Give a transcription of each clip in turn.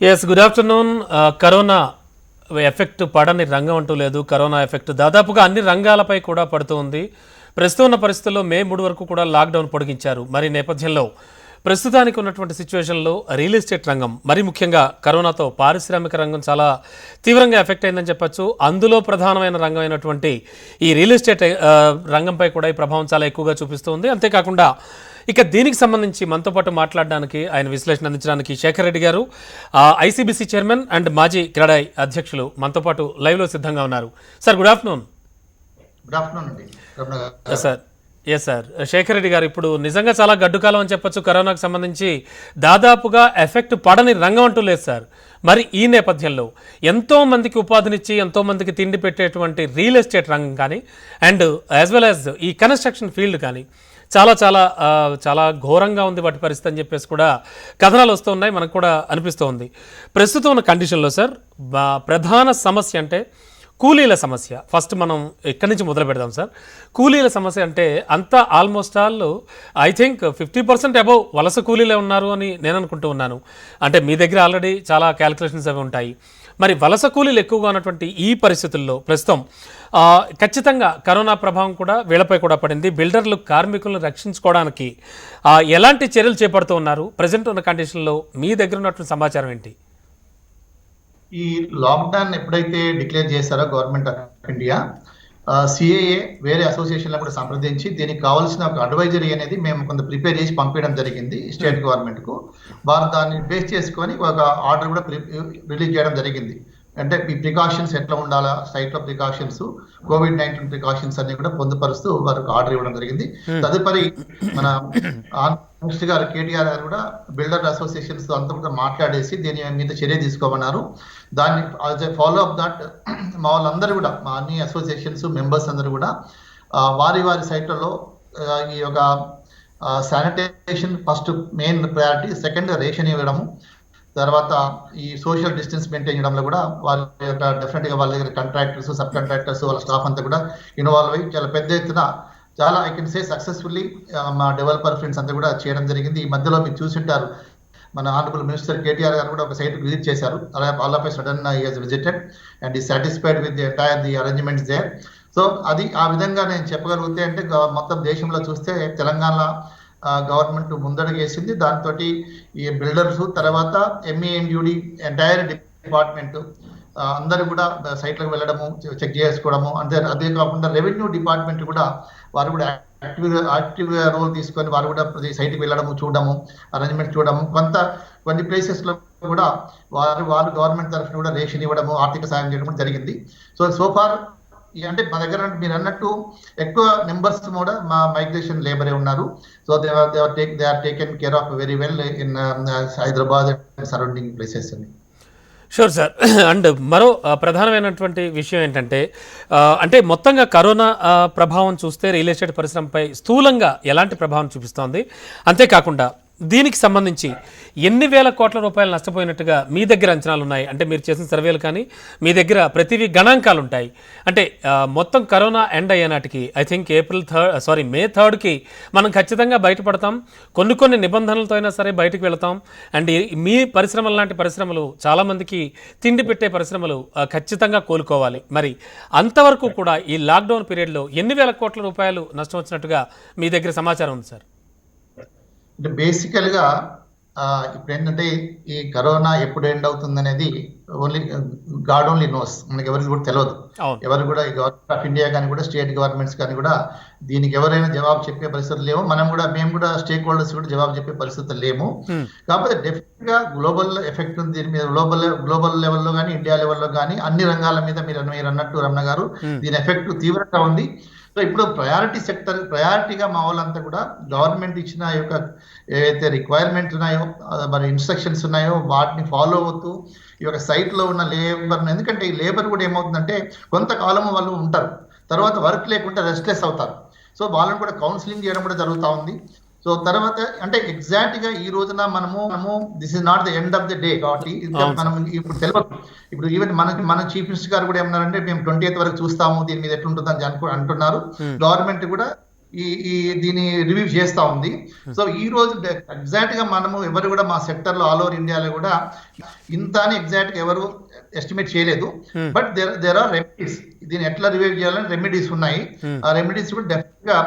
Good afternoon. Corona effect పడని రంగం అంటూ లేదు. కరోనా ఎఫెక్ట్ దాదాపుగా అన్ని రంగాలపై కూడా పడుతూ ఉంది. ప్రస్తుతం ఉన్న పరిస్థితుల్లో మే 3 వరకు కూడా లాక్డౌన్ పొడిగించారు. మరి నేపథ్యంలో ప్రస్తుతానికి ఉన్నటువంటి సిచ్యువేషన్లో రియల్ ఎస్టేట్ రంగం, మరి ముఖ్యంగా కరోనాతో పారిశ్రామిక రంగం చాలా తీవ్రంగా ఎఫెక్ట్ అయిందని చెప్పొచ్చు. అందులో ప్రధానమైన రంగం అయినటువంటి ఈ రియల్ ఎస్టేట్ రంగంపై కూడా ఈ ప్రభావం చాలా ఎక్కువగా చూపిస్తుంది. అంతేకాకుండా ఇక దీనికి సంబంధించి మనతో పాటు మాట్లాడడానికి, ఆయన విశ్లేషణ అందించడానికి శేఖర్ రెడ్డి గారు, ఐసీబీసీ చైర్మన్ అండ్ మాజీ క్రీడాయి అధ్యక్షులు మనతో పాటు లైవ్లో సిద్ధంగా ఉన్నారు. Sir good afternoon. Good afternoon అండి. సార్ సార్ శేఖర్ రెడ్డి గారు, ఇప్పుడు నిజంగా చాలా గడ్డు కాలం అని చెప్పొచ్చు. కరోనాకు సంబంధించి దాదాపుగా ఎఫెక్ట్ పడని రంగం అంటూ లేదు సార్. మరి ఈ నేపథ్యంలో ఎంతో మందికి ఉపాధినిచ్చి ఎంతో మందికి తిండి పెట్టేటువంటి రియల్ ఎస్టేట్ రంగం కానీ అండ్ యాజ్ వెల్ యాజ్ ఈ కన్స్ట్రక్షన్ ఫీల్డ్ కానీ చాలా చాలా చాలా ఘోరంగా ఉంది వాటి పరిస్థితి అని చెప్పేసి కూడా కథనాలు వస్తూ ఉన్నాయి, మనకు కూడా అనిపిస్తూ ఉంది. ప్రస్తుతం ఉన్న కండిషన్లో సార్ ప్రధాన సమస్య అంటే కూలీల సమస్య. ఫస్ట్ మనం ఎక్కడి నుంచి మొదలు పెడదాం సార్. కూలీల సమస్య అంటే అంతా almost all I think 50% above వలస కూలీలే ఉన్నారు అని నేను అనుకుంటూ ఉన్నాను. అంటే మీ దగ్గర ఆల్రెడీ చాలా క్యాలిక్యులేషన్స్ అవి ఉంటాయి. మరి వలస కూలీలు ఎక్కువగా ఉన్నటువంటి ఈ పరిస్థితుల్లో ప్రస్తుతం ఖచ్చితంగా కరోనా ప్రభావం కూడా వీళ్ళపై కూడా పడింది. బిల్డర్లు కార్మికులను రక్షించుకోవడానికి ఎలాంటి చర్యలు చేపడుతూ ఉన్నారు? ప్రజెంట్ ఉన్న కండిషన్లో మీ దగ్గర ఉన్నటువంటి సమాచారం ఏంటి? ఈ లాక్డౌన్ ఎప్పుడైతే డిక్లేర్ చేశారో గవర్నమెంట్ ఆఫ్ ఇండియా, సిఏఏ వేరే అసోసియేషన్లో కూడా సంప్రదించి దీనికి కావాల్సిన ఒక అడ్వైజరీ అనేది మేము కొంత ప్రిపేర్ చేసి పంపించడం జరిగింది స్టేట్ గవర్నమెంట్కు. వారు దాన్ని బేస్ చేసుకొని ఒక ఆర్డర్ కూడా రిలీజ్ చేయడం జరిగింది. అంటే ఈ ప్రికాషన్స్ ఎట్లా ఉండాలా, సైట్లో ప్రికాషన్స్, COVID-19 ప్రికాషన్స్ అన్ని కూడా పొందుపరుస్తూ వారికి ఆర్డర్ ఇవ్వడం జరిగింది. తదుపరి మన మినిస్టర్ గారు కేటీఆర్ గారు కూడా బిల్డర్ అసోసియేషన్స్ అంతా కూడా మాట్లాడేసి దీని మీద చర్య తీసుకోమన్నారు. దాన్ని as a follow up that మా వాళ్ళందరూ కూడా, మా అన్ని అసోసియేషన్స్ మెంబర్స్ అందరూ కూడా వారి వారి సైట్లలో ఈ యొక్క sanitation first main priority, second ration ఇవ్వడము, తర్వాత ఈ సోషల్ డిస్టెన్స్ మెయింటైన్ చేయడంలో కూడా వాళ్ళ యొక్క డెఫినెట్గా వాళ్ళ దగ్గర కాంట్రాక్టర్స్, సబ్ కాంట్రాక్టర్స్, వాళ్ళ స్టాఫ్ అంతా కూడా ఇన్వాల్వ్ అయ్యి చాలా పెద్ద ఎత్తున, చాలా ఐ కెన్ సే సక్సెస్ఫుల్లీ మా డెవలపర్ ఫ్రెండ్స్ అంతా కూడా చేయడం జరిగింది. ఈ మధ్యలో మీరు చూసింటారు, మన ఆనరబుల్ మినిస్టర్ కేటీఆర్ గారు కూడా ఒక సైట్ విజిట్ చేశారు. All of a sudden he has visited and he satisfied with the entire the arrangements there. So అది ఆ విధంగా నేను చెప్పగలిగితే, అంటే మొత్తం దేశంలో చూస్తే తెలంగాణ గవర్నమెంట్ ముందడుగు వేసింది. దాంతో ఈ బిల్డర్స్, తర్వాత ఎంఈఎంయూడి ఎంటైర్ డిపార్ట్మెంట్ అందరూ కూడా సైట్లకు వెళ్ళడము, చెక్ చేసుకోవడము, అదే కాకుండా రెవెన్యూ డిపార్ట్మెంట్ కూడా వారు కూడా యాక్టివ్గా రోల్ తీసుకొని వారు కూడా ప్రతి సైట్కి వెళ్ళడము, చూడడము, అరేంజ్మెంట్ చూడడము, కొన్ని ప్లేసెస్లో కూడా వారు గవర్నమెంట్ తరఫున కూడా రేషన్ ఇవ్వడము, ఆర్థిక సాయం చేయడం జరిగింది. సో ఫార్ అంటే మా దగ్గర మీరు అన్నట్టు ఎక్కువ నెంబర్స్ కూడా మా మైగ్రేషన్ లేబరే ఉన్నారు. So they are taken care of very well in Hyderabad and surrounding places అని. Sure sir. అండ్ మరో ప్రధానమైనటువంటి విషయం ఏంటంటే, అంటే మొత్తంగా కరోనా ప్రభావం చూస్తే రియల్ ఎస్టేట్ పరిశ్రమపై స్థూలంగా ఎలాంటి ప్రభావం చూపిస్తోంది, అంతేకాకుండా దీనికి సంబంధించి ఎన్ని వేల కోట్ల రూపాయలు నష్టపోయినట్టుగా మీ దగ్గర అంచనాలు ఉన్నాయి? అంటే మీరు చేసిన సర్వేలు కానీ మీ దగ్గర ప్రతివి గణాంకాలు ఉంటాయి. అంటే మొత్తం కరోనా ఎండ్ అయ్యే నాటికి ఐ థింక్ మే 3కి మనం ఖచ్చితంగా బయటపడతాం. కొన్ని నిబంధనలతో అయినా సరే బయటకు వెళతాం. అండ్ మీ పరిశ్రమలు లాంటి పరిశ్రమలు, చాలామందికి తిండి పెట్టే పరిశ్రమలు ఖచ్చితంగా కోలుకోవాలి. మరి అంతవరకు కూడా ఈ లాక్డౌన్ పీరియడ్లో ఎన్ని వేల కోట్ల రూపాయలు నష్టం వచ్చినట్టుగా మీ దగ్గర సమాచారం ఉంది సార్? అంటే బేసికల్గా ఇప్పుడు ఏంటంటే, ఈ కరోనా ఎప్పుడు ఎండ్ అవుతుంది అనేది గాడ్ ఓన్లీ నోస్. మనకి ఎవరికి కూడా తెలియదు. ఎవరు కూడా ఈ గవర్నమెంట్ ఆఫ్ ఇండియా కానీ కూడా స్టేట్ గవర్నమెంట్స్ కానీ కూడా దీనికి ఎవరైనా జవాబు చెప్పే పరిస్థితులు లేవు. మేము కూడా స్టేక్ హోల్డర్స్ కూడా జవాబు చెప్పే పరిస్థితులు లేము. కాకపోతే డెఫినెట్ గా గ్లోబల్ ఎఫెక్ట్ ఉంది దీని మీద. గ్లోబల్ లెవెల్లో కానీ, ఇండియా లెవెల్లో కానీ అన్ని రంగాల మీద మీరు అన్నట్టు రమణ గారు, దీని ఎఫెక్ట్ తీవ్రంగా ఉంది. సో ఇప్పుడు ప్రయారిటీగా మా వాళ్ళంతా కూడా గవర్నమెంట్ ఇచ్చిన యొక్క ఏవైతే రిక్వైర్మెంట్ ఉన్నాయో, మరి ఇన్స్ట్రక్షన్స్ ఉన్నాయో వాటిని ఫాలో అవుతూ ఈ యొక్క సైట్లో ఉన్న లేబర్ని, ఎందుకంటే ఈ లేబర్ కూడా ఏమవుతుందంటే కొంతకాలం వాళ్ళు ఉంటారు, తర్వాత వర్క్ లేకుండా రెస్ట్లెస్ అవుతారు. సో వాళ్ళని కూడా కౌన్సిలింగ్ చేయడం కూడా జరుగుతూ ఉంది. సో తర్వాత అంటే ఎగ్జాక్ట్ గా ఈ రోజున మనము this is not the end of the day కాబట్టి మనం ఇప్పుడు తెలియదు. ఇప్పుడు ఈవెన్ మన చీఫ్ మినిస్టర్ గారు కూడా ఏమన్నారంటే, మేము 20th వరకు చూస్తాము దీని మీద ఎట్లుంటుందని అంటున్నారు. గవర్నమెంట్ కూడా ఈ దీన్ని రివ్యూ చేస్తూ ఉంది. సో ఈ రోజు ఎగ్జాక్ట్ గా మనము ఎవరు కూడా మా సెక్టర్ లో ఆల్ ఓవర్ ఇండియాలో కూడా ఇంత అని ఎగ్జాక్ట్ గా ఎవరు ఎస్టిమేట్ చేయలేదు. But there are remedies. దీన్ని ఎట్లా రివ్యూ చేయాలని రెమెడీస్ ఉన్నాయి. ఆ రెమెడీస్ కూడా డెఫినెట్ గా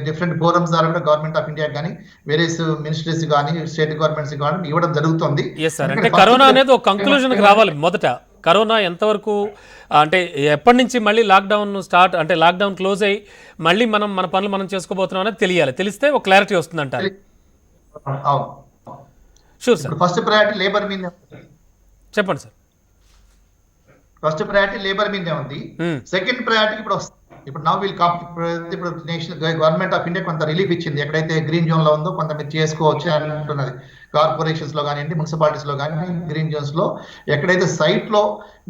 డిఫరెంట్ ఫోరమ్స్ ద్వారా కూడా గవర్నమెంట్ ఆఫ్ ఇండియా కానీ వేరియస్ మినిస్ట్రీస్ కానీ స్టేట్ గవర్నమెంట్స్ కానీ ఇవ్వడం జరుగుతుంది. అంటే కరోనా అనేది ఒక కంక్లూజన్ రావాలి. మొదట కరోనా ఎంతవరకు అంటే ఎప్పటి నుంచి మళ్ళీ లాక్డౌన్ స్టార్ట్ అంటే లాక్డౌన్ క్లోజ్ అయ్యి మళ్ళీ మన పనులు మనం చేసుకోబోతున్నాం అనేది తెలియాలి. తెలిస్తే ఒక క్లారిటీ వస్తుంది అంటారు. Sure sir. First priority labour మీద చెప్పండి సార్. ఫస్ట్ ప్రయారిటీ లేబర్ మీదే ఉంది. సెకండ్ ప్రయారిటీ ఇప్పుడు నౌ విల్ ఇప్పుడు నేషనల్ గవర్నమెంట్ ఆఫ్ ఇండియా కొంత రిలీఫ్ ఇచ్చింది. ఎక్కడైతే గ్రీన్ జోన్ లో ఉందో కొంత మీరు చేసుకోవచ్చు అని అంటున్నది. కార్పొరేషన్స్ లో కానివ్వండి, మున్సిపాలిటీస్ లో కానీ గ్రీన్ జోన్స్ లో ఎక్కడైతే సైట్ లో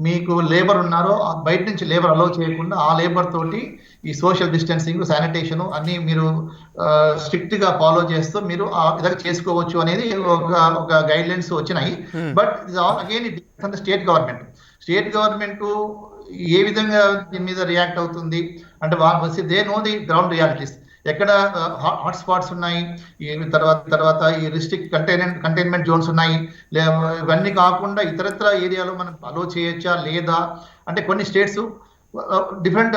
మీకు లేబర్ ఉన్నారో బయట నుంచి లేబర్ అలౌ చేయకుండా ఆ లేబర్ తోటి ఈ సోషల్ డిస్టెన్సింగ్, శానిటేషన్ అన్ని మీరు స్ట్రిక్ట్ గా ఫాలో చేస్తూ మీరు ఆ విధంగా చేసుకోవచ్చు అనేది ఒక గైడ్ లైన్స్ వచ్చినాయి. But again it state government ఏ విధంగా దీని మీద రియాక్ట్ అవుతుంది అంటే they know the ground realities. ఎక్కడ హాట్ స్పాట్స్ ఉన్నాయి, తర్వాత ఈ రిస్ట్రిక్ట్ కంటైన్మెంట్ జోన్స్ ఉన్నాయి, ఇవన్నీ కాకుండా ఇతరత్ర ఏరియాలో మనం అలో చేయొచ్చా లేదా అంటే కొన్ని స్టేట్స్ డిఫరెంట్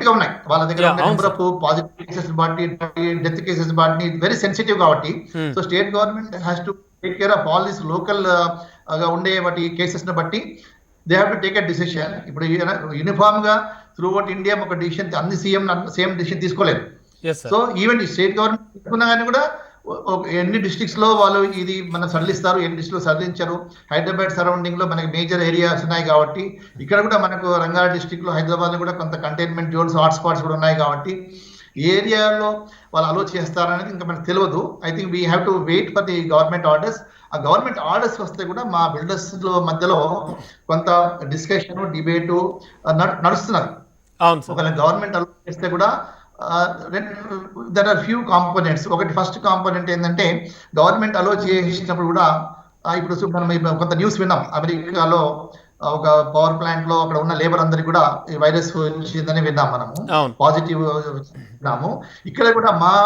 గా ఉన్నాయి. వాళ్ళ దగ్గర నెంబర్ ఆఫ్ పాజిటివ్ కేసెస్ బట్టి, డెత్ కేసెస్ బట్టి వెరీ సెన్సిటివ్ కాబట్టి so state government has to take care of all this local గా ఉండే వాటి కేసెస్ ని బట్టి they have to take a decision. ఇప్పుడు యూనిఫామ్ గా త్రూ అవుట్ ఇండియా ఒక డిసిషన్ అన్ని సేమ్ డిసిషన్ తీసుకోలేదు. సో ఈవెన్ స్టేట్ గవర్నమెంట్ తీసుకున్నా కానీ కూడా ఎన్ని డిస్ట్రిక్ట్స్ లో వాళ్ళు ఇది మనం సడలిస్తారు, ఎన్ని డిస్ట్రిక్ట్ లో సడలించారు. హైదరాబాద్ సరౌండింగ్ లో మనకి మేజర్ ఏరియాస్ ఉన్నాయి కాబట్టి ఇక్కడ కూడా మనకు రంగారెడ్డి డిస్ట్రిక్ట్ లో హైదరాబాద్ లో కూడా కొంత కంటైన్మెంట్ జోన్స్, హాట్ స్పాట్స్ కూడా ఉన్నాయి కాబట్టి ఏరియాలో వాళ్ళు అలో చేస్తారనేది ఇంకా మనకు తెలియదు. I think we have to wait for the government orders. ఆ గవర్నమెంట్ ఆర్డర్స్ వస్తే కూడా మా బిల్డర్స్ మధ్యలో కొంత డిస్కషన్, డిబేటు నడుస్తున్నది. ఒకవేళ గవర్నమెంట్ అలో చేస్తే కూడా దర్ ఆర్ ఫ్యూ కాంపోనెంట్స్. ఒకటి ఫస్ట్ కాంపోనెంట్ ఏంటంటే గవర్నమెంట్ అలో చేసినప్పుడు కూడా ఇప్పుడు మనం కొంత న్యూస్ విన్నాం. అమెరికాలో ఒక పవర్ ప్లాంట్ లో అక్కడ ఉన్న లేబర్ అందరికి కూడా ఈ వైరస్ వచ్చిందని విన్నాం, మనము పాజిటివ్ విన్నాము. ఇక్కడ కూడా మా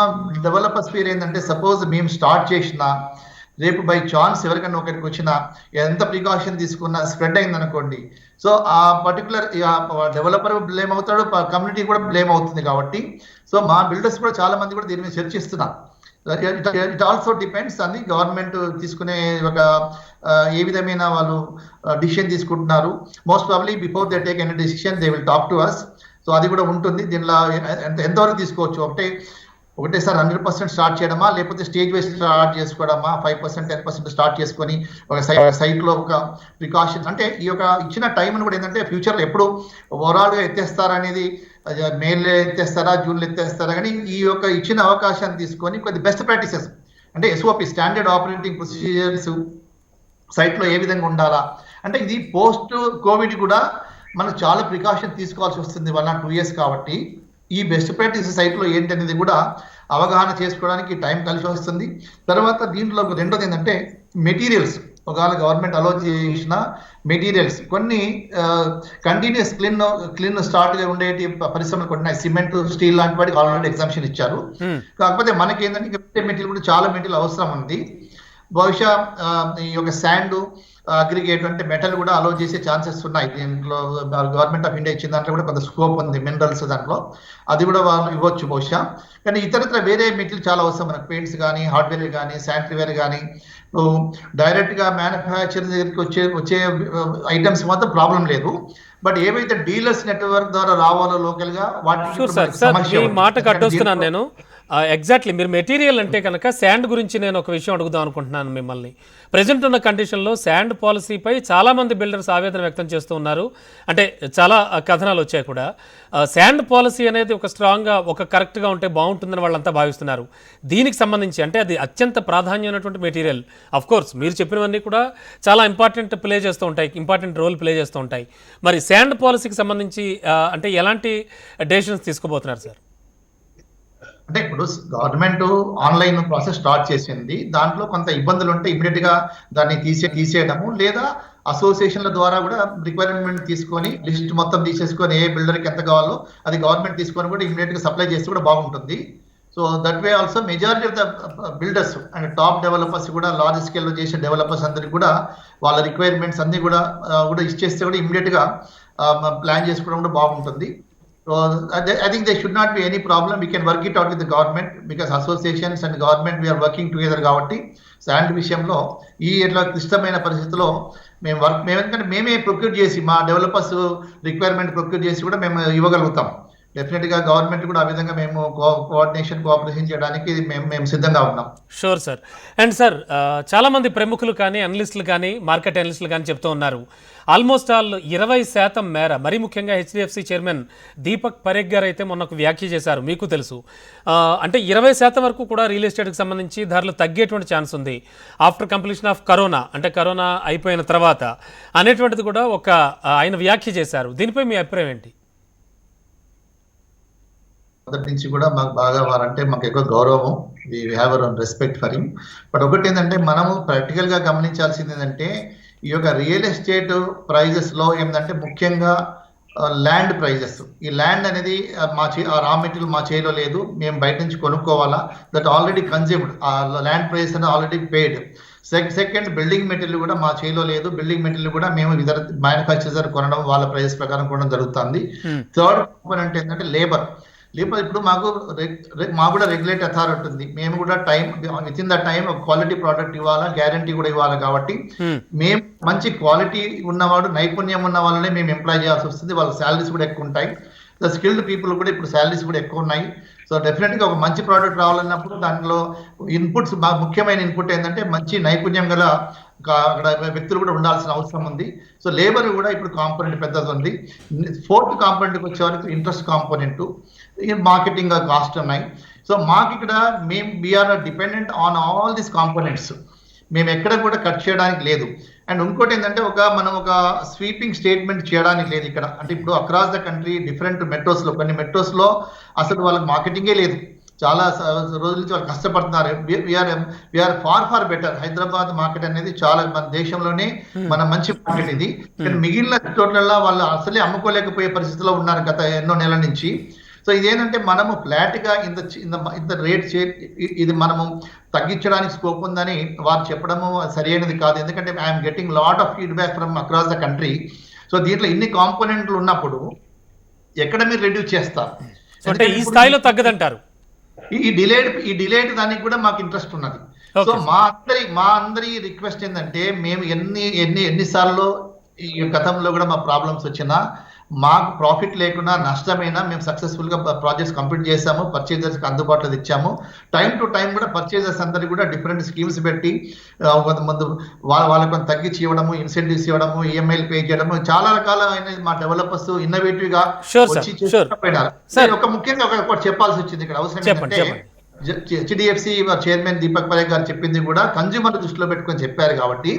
డెవలపర్స్ పేరు ఏంటంటే సపోజ్ మేము స్టార్ట్ చేసిన రేపు బై ఛాన్స్ ఎవరికైనా ఒకరికి వచ్చినా ఎంత ప్రికాషన్ తీసుకున్నా స్ప్రెడ్ అయింది అనుకోండి, సో ఆ పర్టికులర్ డెవలపర్ బ్లేమ్ అవుతాడు, కమ్యూనిటీ కూడా బ్లేమ్ అవుతుంది. కాబట్టి సో మా బిల్డర్స్ కూడా చాలా మంది కూడా దీని మీద చర్చిస్తున్నారు. It also depends on the government తీసుకునే ఒక ఏ విధమైన వాళ్ళు డిసిషన్ తీసుకుంటున్నారు. Most probably before they take any decision they will talk to us. So అది కూడా ఉంటుంది. దీనిలో ఎంతవరకు తీసుకోవచ్చు, ఒకటేసారి 100% స్టార్ట్ చేయడమా, లేకపోతే స్టేజ్ వైజ్ స్టార్ట్ చేసుకోవడమా, 5%, 10% స్టార్ట్ చేసుకొని ఒక సైట్ లో ఒక ప్రికాషన్ అంటే ఈ యొక్క ఇచ్చిన టైం కూడా ఏంటంటే ఫ్యూచర్ లో ఎప్పుడు ఓవరాల్ గా ఎత్తేస్తారనేది, మేలో ఎత్తేస్తారా, జూన్లో ఎత్తేస్తారా, కానీ ఈ యొక్క ఇచ్చిన అవకాశాన్ని తీసుకొని కొద్ది బెస్ట్ ప్రాక్టీసెస్ అంటే SOP standard operating procedures site లో ఏ విధంగా ఉండాలా అంటే ఇది పోస్ట్ కోవిడ్ కూడా మనం చాలా ప్రికాషన్ తీసుకోవాల్సి వస్తుంది 1 or 2 years కాబట్టి ఈ బెస్ట్ ప్రాక్టీస్ సైట్ లో ఏంటనేది కూడా అవగాహన చేసుకోవడానికి టైం కలిసి వస్తుంది. తర్వాత దీంట్లో రెండోది ఏంటంటే మెటీరియల్స్. ఒకవేళ గవర్నమెంట్ అలో చేసిన మెటీరియల్స్ కొన్ని కంటిన్యూస్ క్లీన్ స్టార్ట్ గా ఉండేటి పరిశ్రమలు కొన్ని సిమెంట్, స్టీల్ లాంటి వాటికి ఆల్రెడీ ఎగ్జామ్షన్ ఇచ్చారు. కాకపోతే మనకి ఏంటంటే మెటీరియల్ కూడా చాలా మెటీరియల్ అవసరం ఉంది. బహుశా ఈ యొక్క శాండ్, అగ్రిగేట్ అంటే మెటల్ కూడా అలో చేసే ఛాన్సెస్ ఉన్నాయి. దీంట్లో గవర్నమెంట్ ఆఫ్ ఇండియా ఇచ్చిన దాంట్లో కూడా కొంత స్కోప్ ఉంది, మినరల్స్ దాంట్లో అది కూడా వాళ్ళు ఇవ్వచ్చు బహుశా. కానీ ఇతరత్ర వేరే మెటీరియల్ చాలా అవసరం మనకు, పెయింట్స్ కానీ, హార్డ్వేర్ కానీ, శానిటరీ వేర్ కానీ. డైరెక్ట్ గా మ్యానుఫ్యాక్చర్ దగ్గరికి వచ్చే ఐటమ్స్ మాత్రం ప్రాబ్లం లేదు. బట్ ఏవైతే డీలర్స్ నెట్వర్క్ ద్వారా రావాలో లోకల్ గా వాటి మాట కట్టొస్తున్నాను నేను. ఎగ్జాక్ట్లీ మీరు మెటీరియల్ అంటే కనుక శాండ్ గురించి నేను ఒక విషయం అడుగుదాం అనుకుంటున్నాను మిమ్మల్ని. ప్రజెంట్ ఉన్న కండిషన్లో శాండ్ పాలసీపై చాలామంది బిల్డర్స్ ఆవేదన వ్యక్తం చేస్తూ ఉన్నారు. అంటే చాలా కథనాలు వచ్చాయి కూడా. శాండ్ పాలసీ అనేది ఒక స్ట్రాంగ్గా, ఒక కరెక్ట్గా ఉంటే బాగుంటుందని వాళ్ళంతా భావిస్తున్నారు. దీనికి సంబంధించి అంటే అది అత్యంత ప్రాధాన్యమైనటువంటి మెటీరియల్. అఫ్ కోర్స్ మీరు చెప్పినవన్నీ కూడా చాలా ఇంపార్టెంట్ రోల్ ప్లే చేస్తూ ఉంటాయి. మరి శాండ్ పాలసీకి సంబంధించి అంటే ఎలాంటి డెసిషన్స్ తీసుకోబోతున్నారు సార్? అంటే ఇప్పుడు గవర్నమెంట్ ఆన్లైన్ ప్రాసెస్ స్టార్ట్ చేసింది. దాంట్లో కొంత ఇబ్బందులు ఉంటే ఇమీడియట్ గా దాన్ని తీసేయడము, లేదా అసోసియేషన్ల ద్వారా కూడా రిక్వైర్మెంట్ తీసుకొని లిస్ట్ మొత్తం తీసేసుకొని ఏ బిల్డర్కి ఎంత కావాలో అది గవర్నమెంట్ తీసుకొని కూడా ఇమీడియట్ గా సప్లై చేస్తే కూడా బాగుంటుంది. So that way also majority of the builders and top developers కూడా లార్జ్ స్కేల్ లో చేసే డెవలపర్స్ అందరికి కూడా వాళ్ళ రిక్వైర్మెంట్స్ అన్ని కూడా ఇచ్చేస్తే కూడా ఇమీడియట్ గా ప్లాన్ చేసుకోవడం కూడా బాగుంటుంది. So I think there should not be any problem. We can work it out with the government because associations and government we are working together కాబట్టి శాండ్ విషయంలో ఈ ఇట్లా క్లిష్టమైన పరిస్థితిలో మేమే ప్రొక్యూర్ చేసి మా డెవలపర్స్ రిక్వైర్మెంట్ ప్రొక్యూర్ చేసి కూడా మేము ఇవ్వగలుగుతాం. డెఫినెట్ గా గవర్నమెంట్ కూడా ఆ విధంగా మేము కోఆపరేషన్ చేయడానికి మేము సిద్ధంగా ఉన్నాం. Sure sir. అండ్ సార్, చాలా మంది ప్రముఖులు కానీ అనలిస్టులు కానీ మార్కెట్ అనలిస్టులు కానీ చెప్తూ ఉన్నారు ఆల్మోస్ట్ ఆల్ 20% మేర, మరీ ముఖ్యంగా హెచ్డిఎఫ్సి చైర్మన్ దీపక్ పరేఖ్ గారు అయితే మొన్న ఒక వ్యాఖ్య చేశారు, మీకు తెలుసు. అంటే 20% వరకు కూడా రియల్ ఎస్టేట్కి సంబంధించి ధరలు తగ్గేటువంటి ఛాన్స్ ఉంది ఆఫ్టర్ కంప్లీషన్ ఆఫ్ కరోనా, అంటే కరోనా అయిపోయిన తర్వాత అనేటువంటిది కూడా ఒక ఆయన వ్యాఖ్య చేశారు. దీనిపై మీ అభిప్రాయం ఏంటి? మొదటి నుంచి కూడా మాకు బాగా వారంటే మాకు ఎక్కువ గౌరవం, we have our own respect for him. But ఒకటి ఏంటంటే మనము ప్రాక్టికల్ గా గమనించాల్సింది ఏంటంటే ఈ యొక్క రియల్ ఎస్టేట్ ప్రైజెస్ లో ఏంటంటే ముఖ్యంగా ల్యాండ్ ప్రైజెస్. ఈ ల్యాండ్ అనేది రా మెటీరియల్ మా చేతిలో లేదు, మేము బయట నుంచి కొనుక్కోవాలా. దట్ ఆల్రెడీ కన్జ్యూమ్డ్, ఆ ల్యాండ్ ప్రైస్ అనేది already paid. Second, building material కూడా మా చేతిలో లేదు, బిల్డింగ్ మెటీరియల్ కూడా మేము ఇతర మ్యానుఫ్యాక్చరర్ కొనడం, వాళ్ళ ప్రైస్ ప్రకారం కొనడం జరుగుతుంది. థర్డ్ కాంపోనెంట్ ఏంటంటే లేబర్. ఇప్పుడు మాకు కూడా రెగ్యులేటరీ అథారిటీ ఉంది, మేము కూడా with in the time quality product ఇవ్వాలా, గ్యారంటీ కూడా ఇవ్వాలి. కాబట్టి మేము మంచి క్వాలిటీ ఉన్నవాడు, నైపుణ్యం ఉన్న వాళ్ళనే మేము ఎంప్లాయ్ చేయాల్సి వస్తుంది. వాళ్ళ శాలరీస్ కూడా ఎక్కువ ఉంటాయి. ద స్కిల్డ్ పీపుల్ కూడా ఇప్పుడు శాలరీస్ కూడా ఎక్కువ ఉన్నాయి. సో డెఫినెట్ గా ఒక మంచి ప్రోడక్ట్ రావాలన్నప్పుడు దాంట్లో ఇన్పుట్స్, ముఖ్యమైన ఇన్పుట్ ఏంటంటే మంచి నైపుణ్యం గల అక్కడ వ్యక్తులు కూడా ఉండాల్సిన అవసరం ఉంది. సో లేబర్ కూడా ఇప్పుడు కాంపోనెంట్ పెద్దది ఉంది. ఫోర్త్ కాంపోనెంట్కి వచ్చే వరకు ఇంట్రెస్ట్ కాంపోనెంట్, మార్కెటింగ్ కాస్ట్ ఉన్నాయి. సో మాకు ఇక్కడ we are dependent on all these components. మేము ఎక్కడ కూడా కట్ చేయడానికి లేదు. అండ్ ఇంకోటి ఏంటంటే మనం ఒక స్వీపింగ్ స్టేట్మెంట్ చేయడానికి లేదు ఇక్కడ. అంటే ఇప్పుడు across the country different metros లో, కొన్ని మెట్రోస్ లో అసలు వాళ్ళకి మార్కెటింగే లేదు. చాలా రోజుల నుంచి వాళ్ళు కష్టపడుతున్నారు. We are far better. Hyderabad market అనేది చాలా మన దేశంలోనే మన మంచి మార్కెట్ ఇది. కానీ మిగిలిన చోట్ల వాళ్ళు అసలే అమ్ముకోలేకపోయే పరిస్థితిలో ఉన్నారు గత ఎన్నో నెలల నుంచి. సో ఇదేంటంటే మనము ఫ్లాట్ గా ఇంత రేట్ ఇది మనము తగ్గించడానికి స్కోప్ ఉందని వారు చెప్పడము సరైనది కాదు. ఎందుకంటే I'm getting lot of feedback from across the country. So దీంట్లో ఇన్ని కాంపోనెంట్లు ఉన్నప్పుడు ఎక్కడ మీరు రెడ్యూస్ చేస్తారు? అంటే ఈ స్థాయిలో తగ్గదంటారు. ఈ డిలేడ్ దానికి కూడా మాకు ఇంట్రెస్ట్ ఉన్నది. సో మా అందరి రిక్వెస్ట్ ఏంటంటే మేము ఎన్నిసార్లు ఈ గతంలో కూడా మా ప్రాబ్లమ్స్ వచ్చినా, మాకు ప్రాఫిట్ లేకుండా నష్టమైనా మేము సక్సెస్ఫుల్ గా ప్రాజెక్ట్స్ కంప్లీట్ చేసాము, పర్చేజర్స్ కి అందుబాటులో తెచ్చాము. టైం టు టైం కూడా పర్చేజర్స్ అందరికి కూడా డిఫరెంట్ స్కీమ్స్ పెట్టి ముందు వాళ్ళకు తగ్గించి ఇవ్వడము, ఇన్సెంటివ్స్ ఇవ్వడము, ఈఎంఐలు పే చేయడము, చాలా రకాలైన మా డెవలపర్స్ ఇన్నోవేటివ్ గా వచ్చి చేసిపోయినారు. ఒక ముఖ్యంగా ఒకటి చెప్పాల్సి వచ్చింది ఇక్కడ అవసరం ఏంటంటే, హెచ్డిఎఫ్సి చైర్మన్ దీపక్ పరేఖ్ గారు చెప్పింది కూడా కన్జ్యూమర్ దృష్టిలో పెట్టుకొని చెప్పారు. కాబట్టి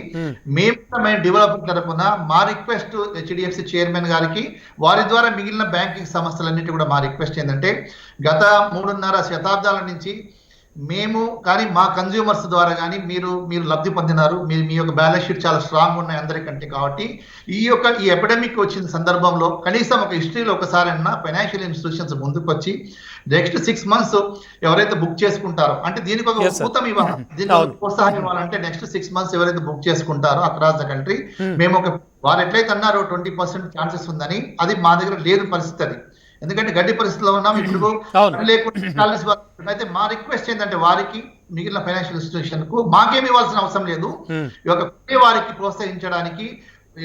మేము డెవలపర్ తరపున మా రిక్వెస్ట్ హెచ్డిఎఫ్సి చైర్మన్ గారికి, వారి ద్వారా మిగిలిన బ్యాంకింగ్ సంస్థలన్నిటి కూడా మా రిక్వెస్ట్ ఏంటంటే, గత 3.5 శతాబ్దాల నుంచి మేము కానీ మా కన్జ్యూమర్స్ ద్వారా కానీ మీరు లబ్ధి పొందినారు. మీ యొక్క బ్యాలెన్స్ షీట్ చాలా స్ట్రాంగ్ ఉన్నాయి అందరికంటే. కాబట్టి ఈ ఎపిడమిక్ వచ్చిన సందర్భంలో కనీసం ఒక హిస్టరీలో ఒకసారైనా ఫైనాన్షియల్ ఇన్స్టిట్యూషన్స్ ముందుకు వచ్చి నెక్స్ట్ 6 months ఎవరైతే బుక్ చేసుకుంటారో, అంటే దీనికి ఒక ఊతం ఇవ్వాలి, దీనికి ప్రోత్సాహం ఇవ్వాలంటే నెక్స్ట్ 6 months ఎవరైతే బుక్ చేసుకుంటారో అక్రాస్ ద కంట్రీ, మేము వారు ఎట్లయితే అన్నారో 20% ఛాన్సెస్ ఉందని, అది మా దగ్గర లేదు పరిస్థితి. అది ఎందుకంటే గడ్డి పరిస్థితిలో ఉన్నాం ఇప్పుడు లేకుండా. అయితే మా రిక్వెస్ట్ ఏంటంటే వారికి, మిగిలిన ఫైనాన్షియల్ ఇన్స్టిట్యూషన్ కు మాకేమి ఇవ్వాల్సిన అవసరం లేదు. వారికి ప్రోత్సహించడానికి,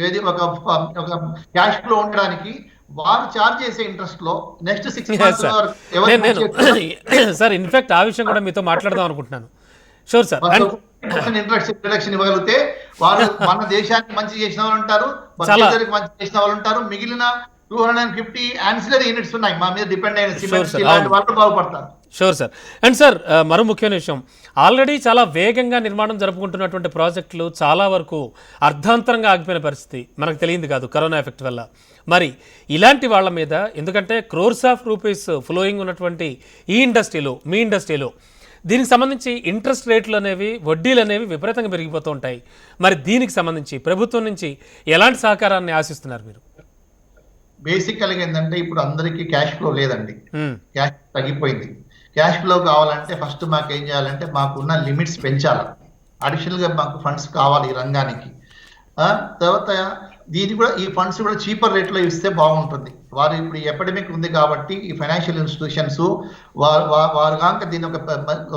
ఏది ఒక క్యాష్ ఫ్లో ఉండడానికి వారు చార్జ్ చేసే ఇంట్రెస్ట్ లో నెక్స్ట్ 6 months సార్, ఇన్ఫాక్ట్ ఆ విషయం కూడా మీతో మాట్లాడదాం అనుకుంటున్నాను. Sure sir. ఇంట్రెస్ట్ రిడక్షన్ ఇవ్వగలిగితే వారు మన దేశానికి మంచి చేసిన వాళ్ళు ఉంటారు, మంచి చేసిన వాళ్ళు ఉంటారు. మిగిలిన 250 ancillary యూనిట్స్ ఉన్నాయి మా మీద డిపెండ్ అయిన సిమెంట్ వాళ్ళు బాగుపడతారు. Sure sir. అండ్ సార్, మరో ముఖ్యమైన విషయం, ఆల్రెడీ చాలా వేగంగా నిర్మాణం జరుపుకుంటున్నటువంటి ప్రాజెక్టులు చాలా వరకు అర్ధాంతరంగా ఆగిపోయిన పరిస్థితి మనకు తెలియదు కాదు కరోనా ఎఫెక్ట్ వల్ల. మరి ఇలాంటి వాళ్ళ మీద, ఎందుకంటే క్రోర్స్ ఆఫ్ రూపీస్ ఫ్లోయింగ్ ఉన్నటువంటి ఈ ఇండస్ట్రీలో, మీ ఇండస్ట్రీలో దీనికి సంబంధించి ఇంట్రెస్ట్ రేట్లు అనేవి వడ్డీలు అనేవి విపరీతంగా పెరిగిపోతూ ఉంటాయి. మరి దీనికి సంబంధించి ప్రభుత్వం నుంచి ఎలాంటి సహకారాన్ని ఆశిస్తున్నారు మీరు? బేసికల్గా ఏంటంటే ఇప్పుడు అందరికీ క్యాష్ ఫ్లో లేదండి, ఉమ్, క్యాష్ తగ్గిపోయింది. క్యాష్ ఫ్లో కావాలంటే ఫస్ట్ మాకు ఏం చేయాలంటే మాకున్న లిమిట్స్ పెంచాలి, అడిషనల్గా మాకు ఫండ్స్ కావాలి ఈ రంగానికి. తర్వాత దీని కూడా ఈ ఫండ్స్ కూడా చీపర్ రేట్లో ఇస్తే బాగుంటుంది. వారు ఇప్పుడు ఈ ఎపిడమిక్ ఉంది కాబట్టి ఈ ఫైనాన్షియల్ ఇన్స్టిట్యూషన్స్ వారు కనుక దీన్ని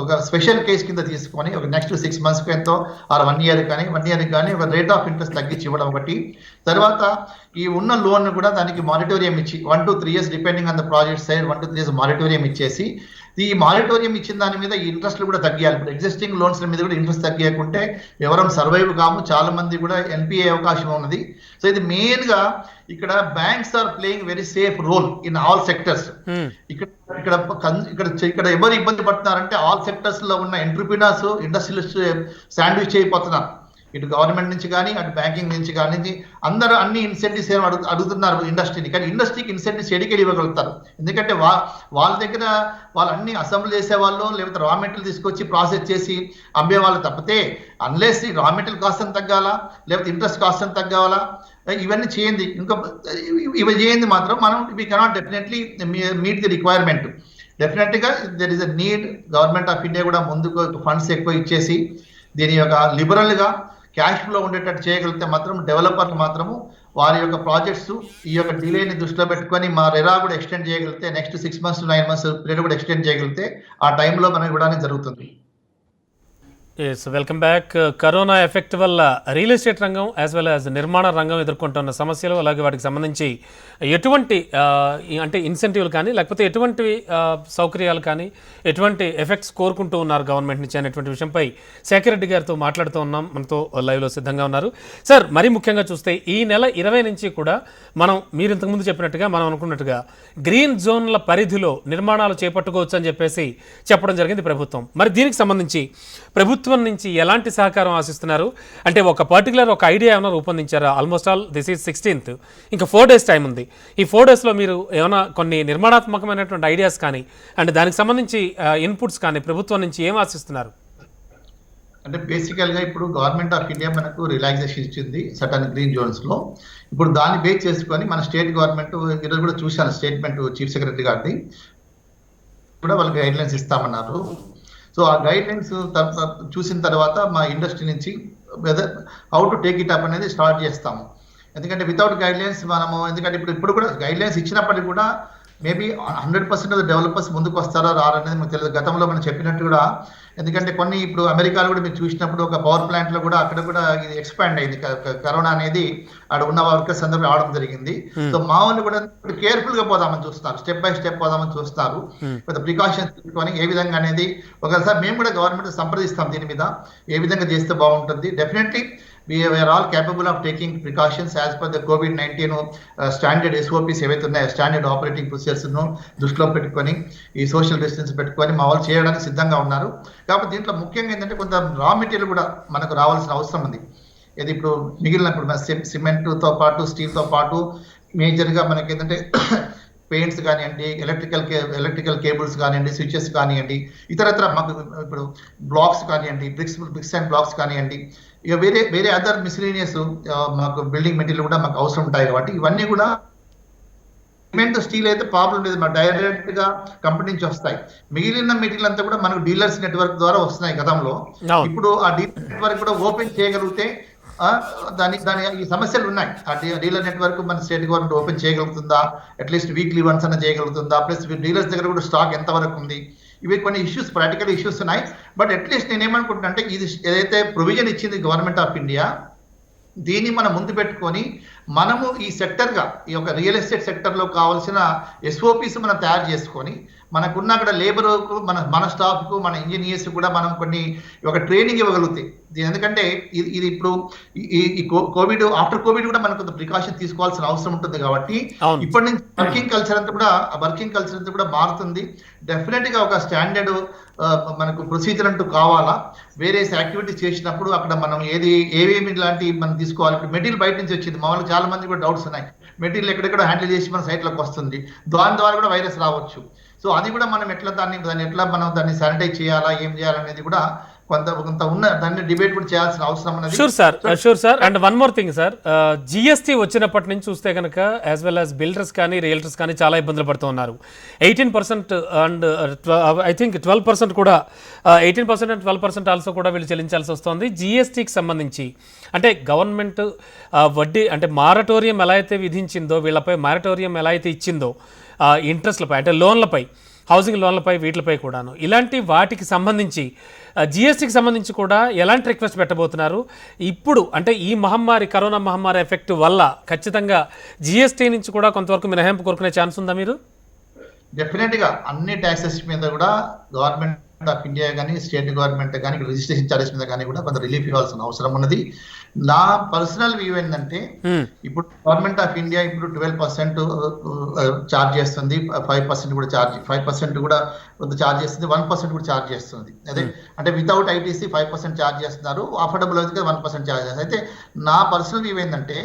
ఒక స్పెషల్ కేసు కింద తీసుకొని ఒక నెక్స్ట్ 6 months ఎంతో ఆర్ 1 year కానీ ఒక రేట్ ఆఫ్ ఇంట్రెస్ట్ తగ్గించి ఇవ్వడం ఒకటి. తర్వాత ఈ ఉన్న లోన్ కూడా దానికి మానిటోరియం ఇచ్చి 1 to 3 years depending on the project side 1 to 3 years మానిటోరియం ఇచ్చేసి ఈ మానిటోరియం ఇచ్చిన దాని మీద ఈ ఇంట్రెస్ట్లు కూడా తగ్గియాలి. ఇప్పుడు ఎగ్జిస్టింగ్ లోన్స్ మీద కూడా ఇంట్రెస్ట్ తగ్గియకుంటే ఎవరం సర్వైవ్ కాము, చాలా మంది కూడా ఎన్పిఏ అవకాశం ఉన్నది. సో ఇది మెయిన్ గా ఇక్కడ banks are playing very safe role in all sectors. ఇక్కడ ఇక్కడ ఇక్కడ ఎవరు ఇబ్బంది పడుతున్నారంటే ఆల్ సెక్టర్స్ లో ఉన్న ఎంటర్ప్రినర్స్, ఇండస్ట్రియలిస్ట్ శాండ్విచ్ అయిపోతున్నారు. ఇటు గవర్నమెంట్ నుంచి కానీ అటు బ్యాంకింగ్ నుంచి కానీ అందరూ అన్ని ఇన్సెంటివ్స్ అడుగుతున్నారు ఇండస్ట్రీని. కానీ ఇండస్ట్రీకి ఇన్సెంటివ్స్ ఎడికెళ్ళి ఇవ్వగలుగుతారు, ఎందుకంటే వాళ్ళ దగ్గర వాళ్ళు అన్ని అసెంబ్లీ చేసే వాళ్ళు లేకపోతే రా మెటీరియల్ తీసుకొచ్చి ప్రాసెస్ చేసి అమ్మే వాళ్ళు తప్పితే అన్లెస్ ఈ రా మెటీరియల్ కాస్ట్ అని తగ్గాలా లేకపోతే ఇంట్రెస్ట్ కాస్ట్ అని తగ్గాలా ఇవన్నీ చేయండి. ఇంకా ఇవి చేయండి మాత్రం మనం we cannot definitely meet the requirement. డెఫినెట్గా there is a need. Government of India కూడా ముందుకు ఫండ్స్ ఎక్కువ ఇచ్చేసి దీని యొక్క లిబరల్గా క్యాష్ ఫ్లో ఉండేటట్టు చేయగలిగితే మాత్రం డెవలపర్లు మాత్రము వారి యొక్క ప్రాజెక్ట్స్ ఈ యొక్క డిలేని దృష్టిలో పెట్టుకొని మా రెరా కూడా ఎక్స్టెండ్ చేయగలిగితే next 6 months to 9 months period కూడా ఎక్స్టెండ్ చేయగలిగితే ఆ టైంలో మనం ఇవ్వడానికి జరుగుతుంది. Yes, welcome back. Corona effect వల్ల రియల్ ఎస్టేట్ రంగం యాజ్ వెల్ యాజ్ నిర్మాణ రంగం ఎదుర్కొంటున్న సమస్యలు, అలాగే వాటికి సంబంధించి ఎటువంటి అంటే ఇన్సెంటివ్లు కానీ లేకపోతే ఎటువంటి సౌకర్యాలు కానీ ఎటువంటి ఎఫెక్ట్స్ కోరుకుంటూ ఉన్నారు గవర్నమెంట్ నుంచి అనేటువంటి విషయంపై శేఖర్ రెడ్డి గారితో మాట్లాడుతూ ఉన్నాం. మనతో లైవ్లో సిద్ధంగా ఉన్నారు. సార్, మరీ ముఖ్యంగా చూస్తే ఈ నెల 20 నుంచి కూడా మీరు ఇంతకుముందు చెప్పినట్టుగా మనం అనుకున్నట్టుగా గ్రీన్ జోన్ల పరిధిలో నిర్మాణాలు చేపట్టుకోవచ్చు అని చెప్పేసి చెప్పడం జరిగింది ప్రభుత్వం. మరి దీనికి సంబంధించి ప్రభుత్వం నుంచి ఎలాంటి సహకారం ఆశిస్తున్నారు? అంటే ఒక పర్టికులర్ ఒక ఐడియా ఏమైనా రూపొందించారా? Almost all this is 16th, ఇంకా 4 days టైం ఉంది. ఈ 4 daysలో మీరు ఏమైనా కొన్ని నిర్మాణాత్మకమైనటువంటి ఐడియాస్ కానీ అండ్ దానికి సంబంధించి ఇన్పుట్స్ కానీ ప్రభుత్వం నుంచి ఏం ఆశిస్తున్నారు? అంటే బేసికల్గా ఇప్పుడు గవర్నమెంట్ ఆఫ్ ఇండియా మనకు రిలాక్సేషన్ ఇచ్చింది సర్టన్ గ్రీన్ జోన్స్ లో. ఇప్పుడు దాన్ని బేస్ చేసుకొని మన స్టేట్ గవర్నమెంట్ ఈరోజు కూడా చూశాను స్టేట్మెంట్ చీఫ్ సెక్రటరీ గారిది కూడా వాళ్ళకి గైడ్ లైన్స్ ఇస్తామన్నారు. సో ఆ గైడ్ లైన్స్ చూసిన తర్వాత మా ఇండస్ట్రీ నుంచి how to take it up అనేది స్టార్ట్ చేస్తాము. ఎందుకంటే వితౌట్ గైడ్ లైన్స్ మనము, ఎందుకంటే ఇప్పుడు కూడా గైడ్ లైన్స్ ఇచ్చినప్పటికీ కూడా మేబీ 100% డెవలపర్స్ ముందుకు వస్తారా రారనేది మనకు తెలియదు. గతంలో మనం చెప్పినట్టు కూడా, ఎందుకంటే కొన్ని ఇప్పుడు అమెరికాలో కూడా మీరు చూసినప్పుడు ఒక పవర్ ప్లాంట్లో కూడా అక్కడ కూడా ఇది ఎక్స్పాండ్ అయింది కరోనా అనేది, అక్కడ ఉన్న వర్కర్స్ అందరూ రావడం జరిగింది. సో మా వాళ్ళు కూడా కేర్ఫుల్ గా పోదామని చూస్తున్నారు, స్టెప్ బై స్టెప్ పోదామని చూస్తున్నారు. కొంత ప్రికాషన్స్ తీసుకొని ఏ విధంగా అనేది ఒకసారి మేము కూడా గవర్నమెంట్ సంప్రదిస్తాం దీని మీద ఏ విధంగా చేస్తే బాగుంటుంది. Definitely we are all capable of taking precautions as per the COVID-19 standard SOPs ఏవైతే ఉన్నాయో, స్టాండర్డ్ ఆపరేటింగ్ ప్రొసీజర్స్ను దృష్టిలో పెట్టుకొని ఈ సోషల్ డిస్టెన్స్ పెట్టుకొని మా వాళ్ళు చేయడానికి సిద్ధంగా ఉన్నారు. కాబట్టి దీంట్లో ముఖ్యంగా ఏంటంటే కొంత రా మెటీరియల్ కూడా మనకు రావాల్సిన అవసరం ఉంది. ఇది ఇప్పుడు మిగిలిన ఇప్పుడు సిమెంట్తో పాటు స్టీల్తో పాటు మేజర్గా మనకి ఏంటంటే పెయింట్స్ కానివ్వండి, ఎలక్ట్రికల్ కేబుల్స్ కానివ్వండి, స్విచెస్ కానివ్వండి, ఇతరత్ర మాకు ఇప్పుడు బ్లాక్స్ కానివ్వండి, బ్రిక్స్ అండ్ బ్లాక్స్ కానివ్వండి, ఇక వేరే అదర్ మిస్లీనియస్ మాకు బిల్డింగ్ మెటీరియల్ కూడా మాకు అవసరం ఉంటాయి. కాబట్టి ఇవన్నీ కూడా సిమెంట్ స్టీల్ అయితే ప్రాబ్లం లేదు, మాకు డైరెక్ట్ గా కంపెనీ నుంచి వస్తాయి. మిగిలిన మెటీరియల్ అంతా కూడా మనకు డీలర్స్ నెట్వర్క్ ద్వారా వస్తున్నాయి గతంలో. ఇప్పుడు ఆ డీలర్ నెట్వర్క్ కూడా ఓపెన్ చేయగలిగితే దాని ఈ సమస్యలు ఉన్నాయి. ఆ డీలర్ నెట్వర్క్ మన స్టేట్ గవర్నమెంట్ ఓపెన్ చేయగలుగుతుందా, అట్లీస్ట్ వీక్లీ వన్స్ అన్న చేయగలుగుతుందా, ప్లస్ డీలర్స్ దగ్గర కూడా స్టాక్ ఎంతవరకు ఉంది, ఇవి కొన్ని ఇష్యూస్ ప్రాక్టికల్ ఇష్యూస్ ఉన్నాయి. బట్ అట్లీస్ట్ నేను ఏమనుకుంటున్నా అంటే ఇది ఏదైతే ప్రొవిజన్ ఇచ్చింది గవర్నమెంట్ ఆఫ్ ఇండియా, దీన్ని మనం ముందు పెట్టుకొని మనము ఈ సెక్టర్గా ఈ యొక్క రియల్ ఎస్టేట్ సెక్టర్లో కావాల్సిన SOPs మనం తయారు చేసుకొని మనకున్న అక్కడ లేబర్కు మన స్టాఫ్కు మన ఇంజనీర్స్ కూడా మనం కొన్ని ఒక ట్రైనింగ్ ఇవ్వగలుగుతాయి. ఎందుకంటే ఇది ఇప్పుడు ఈ కోవిడ్ ఆఫ్టర్ కోవిడ్ కూడా మనకు కొంత ప్రికాషన్ తీసుకోవాల్సిన అవసరం ఉంటుంది. కాబట్టి ఇప్పటి నుంచి వర్కింగ్ కల్చర్ అంతా కూడా మారుతుంది. డెఫినెట్ గా ఒక స్టాండర్డ్ మనకు ప్రొసీజర్ అంటూ కావాలా. వేరే యాక్టివిటీస్ చేసినప్పుడు అక్కడ మనం ఏవేమి లాంటి మనం తీసుకోవాలి. ఇప్పుడు మెటీరియల్ బయట నుంచి వచ్చింది, మా వాళ్ళు చాలా మంది కూడా డౌట్స్ ఉన్నాయి. మెటీరియల్ ఎక్కడెక్కడ హ్యాండిల్ చేసి మన సైట్లోకి వస్తుంది, దాని ద్వారా కూడా వైరస్ రావచ్చు. సో అది కూడా మనం ఎట్లా దాన్ని ఎట్లా మనం దాన్ని శానిటైజ్ చేయాలా, ఏం చేయాలనేది కూడా కొంత ఉన్న దాన్ని డిబేట్ కూడా చేయాల్సిన అవసరం ఉన్నది. Sure sir and one more thing sir, GST వచ్చినప్పటి నుంచి చూస్తే కనుక యాజ్ వెల్ యాజ్ బిల్డర్స్ కానీ రియల్టర్స్ కానీ చాలా ఇబ్బందులు పడుతూ ఉన్నారు. 18% అండ్ ఐ థింక్ 12% కూడా 18% అండ్ 12% ఆల్సో కూడా వీళ్ళు చెల్లించాల్సి వస్తుంది జిఎస్టీకి సంబంధించి. అంటే గవర్నమెంట్ వడ్డీ అంటే మారటోరియం ఎలా అయితే విధించిందో, వీళ్ళపై మారటోరియం ఎలా అయితే ఇచ్చిందో ఇంట్రెస్ట్లపై అంటే లోన్లపై, హౌసింగ్ లోన్లపై, వీటిపై కూడాను ఇలాంటి వాటికి సంబంధించి జిఎస్టీకి సంబంధించి కూడా ఎలాంటి రిక్వెస్ట్ పెట్టబోతున్నారు? ఇప్పుడు అంటే ఈ మహమ్మారి, కరోనా మహమ్మారి ఎఫెక్ట్ వల్ల ఖచ్చితంగా జిఎస్టీ నుంచి కూడా కొంతవరకు మినహాయింపు కోరుకునే ఛాన్స్ ఉందా మీరు? డెఫినెట్గా అన్ని ట్యాక్సెస్ మీద కూడా గవర్నమెంట్ ఆఫ్ ఇండియా కానీ స్టేట్ గవర్నమెంట్ కానీ రిజిస్ట్రేషన్ చార్జెస్ మీద కానీ కూడా కొంత రిలీఫ్ ఇవ్వాల్సిన అవసరం ఉన్నది. నా పర్సనల్ వ్యూ ఏంటంటే ఇప్పుడు గవర్నమెంట్ ఆఫ్ ఇండియా ఇప్పుడు 12% ఛార్జ్ చేస్తుంది, 5% కూడా 5% కూడా ఛార్జ్ చేస్తుంది, 1% కూడా ఛార్జ్ చేస్తుంది. అదే అంటే వితౌట్ ఐటీసీ 5% ఛార్జ్ చేస్తున్నారు, అఫోర్డబుల్ అయితే 1% ఛార్జ్ చేస్తారు. అయితే నా పర్సనల్ వ్యూ ఏంటంటే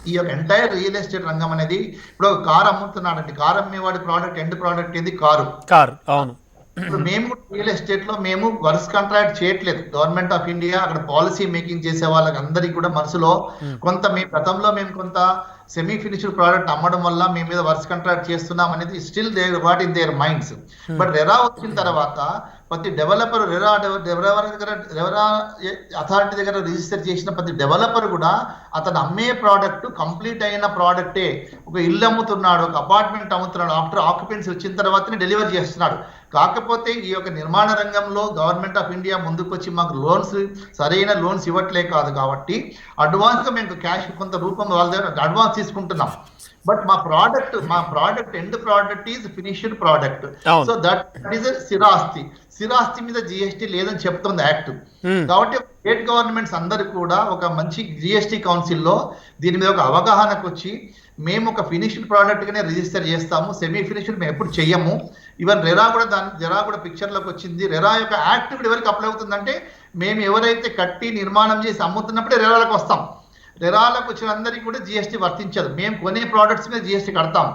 ఈ యొక్క ఎంటైర్ రియల్ ఎస్టేట్ రంగం అనేది ఇప్పుడు కారు అమ్ముతున్నాడండి, కారు అమ్మేవాడి ప్రోడక్ట్ ఎండ్ ప్రోడక్ట్ ఏంది? కారు. అవును. ఇప్పుడు మేము రియల్ ఎస్టేట్ లో మేము వర్క్స్ కాంట్రాక్ట్ చేయట్లేదు. గవర్నమెంట్ ఆఫ్ ఇండియా అక్కడ పాలసీ మేకింగ్ చేసే వాళ్ళకి అందరికీ కూడా మనసులో కొంత గతంలో మేము కొంత సెమీ ఫినిష్డ్ ప్రోడక్ట్ అమ్మడం వల్ల మేము మీద వర్క్స్ కాంట్రాక్ట్ చేస్తున్నాం అనేది still what in there minds. But RERA వచ్చిన తర్వాత ప్రతి డెవలపర్ రెరా అథారిటీ దగ్గర రిజిస్టర్ చేసిన ప్రతి డెవలపర్ కూడా అతను అమ్మే ప్రోడక్ట్ కంప్లీట్ అయిన ప్రోడక్టే. ఒక ఇల్లు అమ్ముతున్నాడు, ఒక అపార్ట్మెంట్ అమ్ముతున్నాడు, ఆఫ్టర్ ఆక్యుపెన్సీ వచ్చిన తర్వాతనే డెలివరీ చేస్తున్నాడు. కాకపోతే ఈ యొక్క నిర్మాణ రంగంలో గవర్నమెంట్ ఆఫ్ ఇండియా ముందుకొచ్చి మాకు సరైన లోన్స్ ఇవ్వట్లే కాదు కాబట్టి అడ్వాన్స్గా మేము క్యాష్ కొంత రూపంలో వాళ్ళ దగ్గర అడ్వాన్స్ తీసుకుంటున్నాం. బట్ మా product end product is finished product. So that is స్థిరాస్తి మీద జిఎస్టీ లేదని చెప్తుంది యాక్ట్. కాబట్టి స్టేట్ గవర్నమెంట్స్ అందరూ కూడా ఒక మంచి జిఎస్టీ కౌన్సిల్లో దీని మీద ఒక అవగాహనకు వచ్చి మేము ఒక ఫినిష్డ్ ప్రోడక్ట్ గానే రిజిస్టర్ చేస్తాము, సెమీ ఫినిష్డ్ మేము ఎప్పుడు చెయ్యము. ఈవెన్ రెరా కూడా పిక్చర్లోకి వచ్చింది. రెరా యొక్క యాక్ట్ కూడా ఎవరికి అప్లై అవుతుందంటే మేము ఎవరైతే కట్టి నిర్మాణం చేసి అమ్ముతున్నప్పుడే రెరాలకు వస్తాం. రెరాలకు వచ్చిన అందరికీ కూడా జిఎస్టీ వర్తించదు. మేము కొనే ప్రోడక్ట్స్ మీద జిఎస్టీ కడతాం,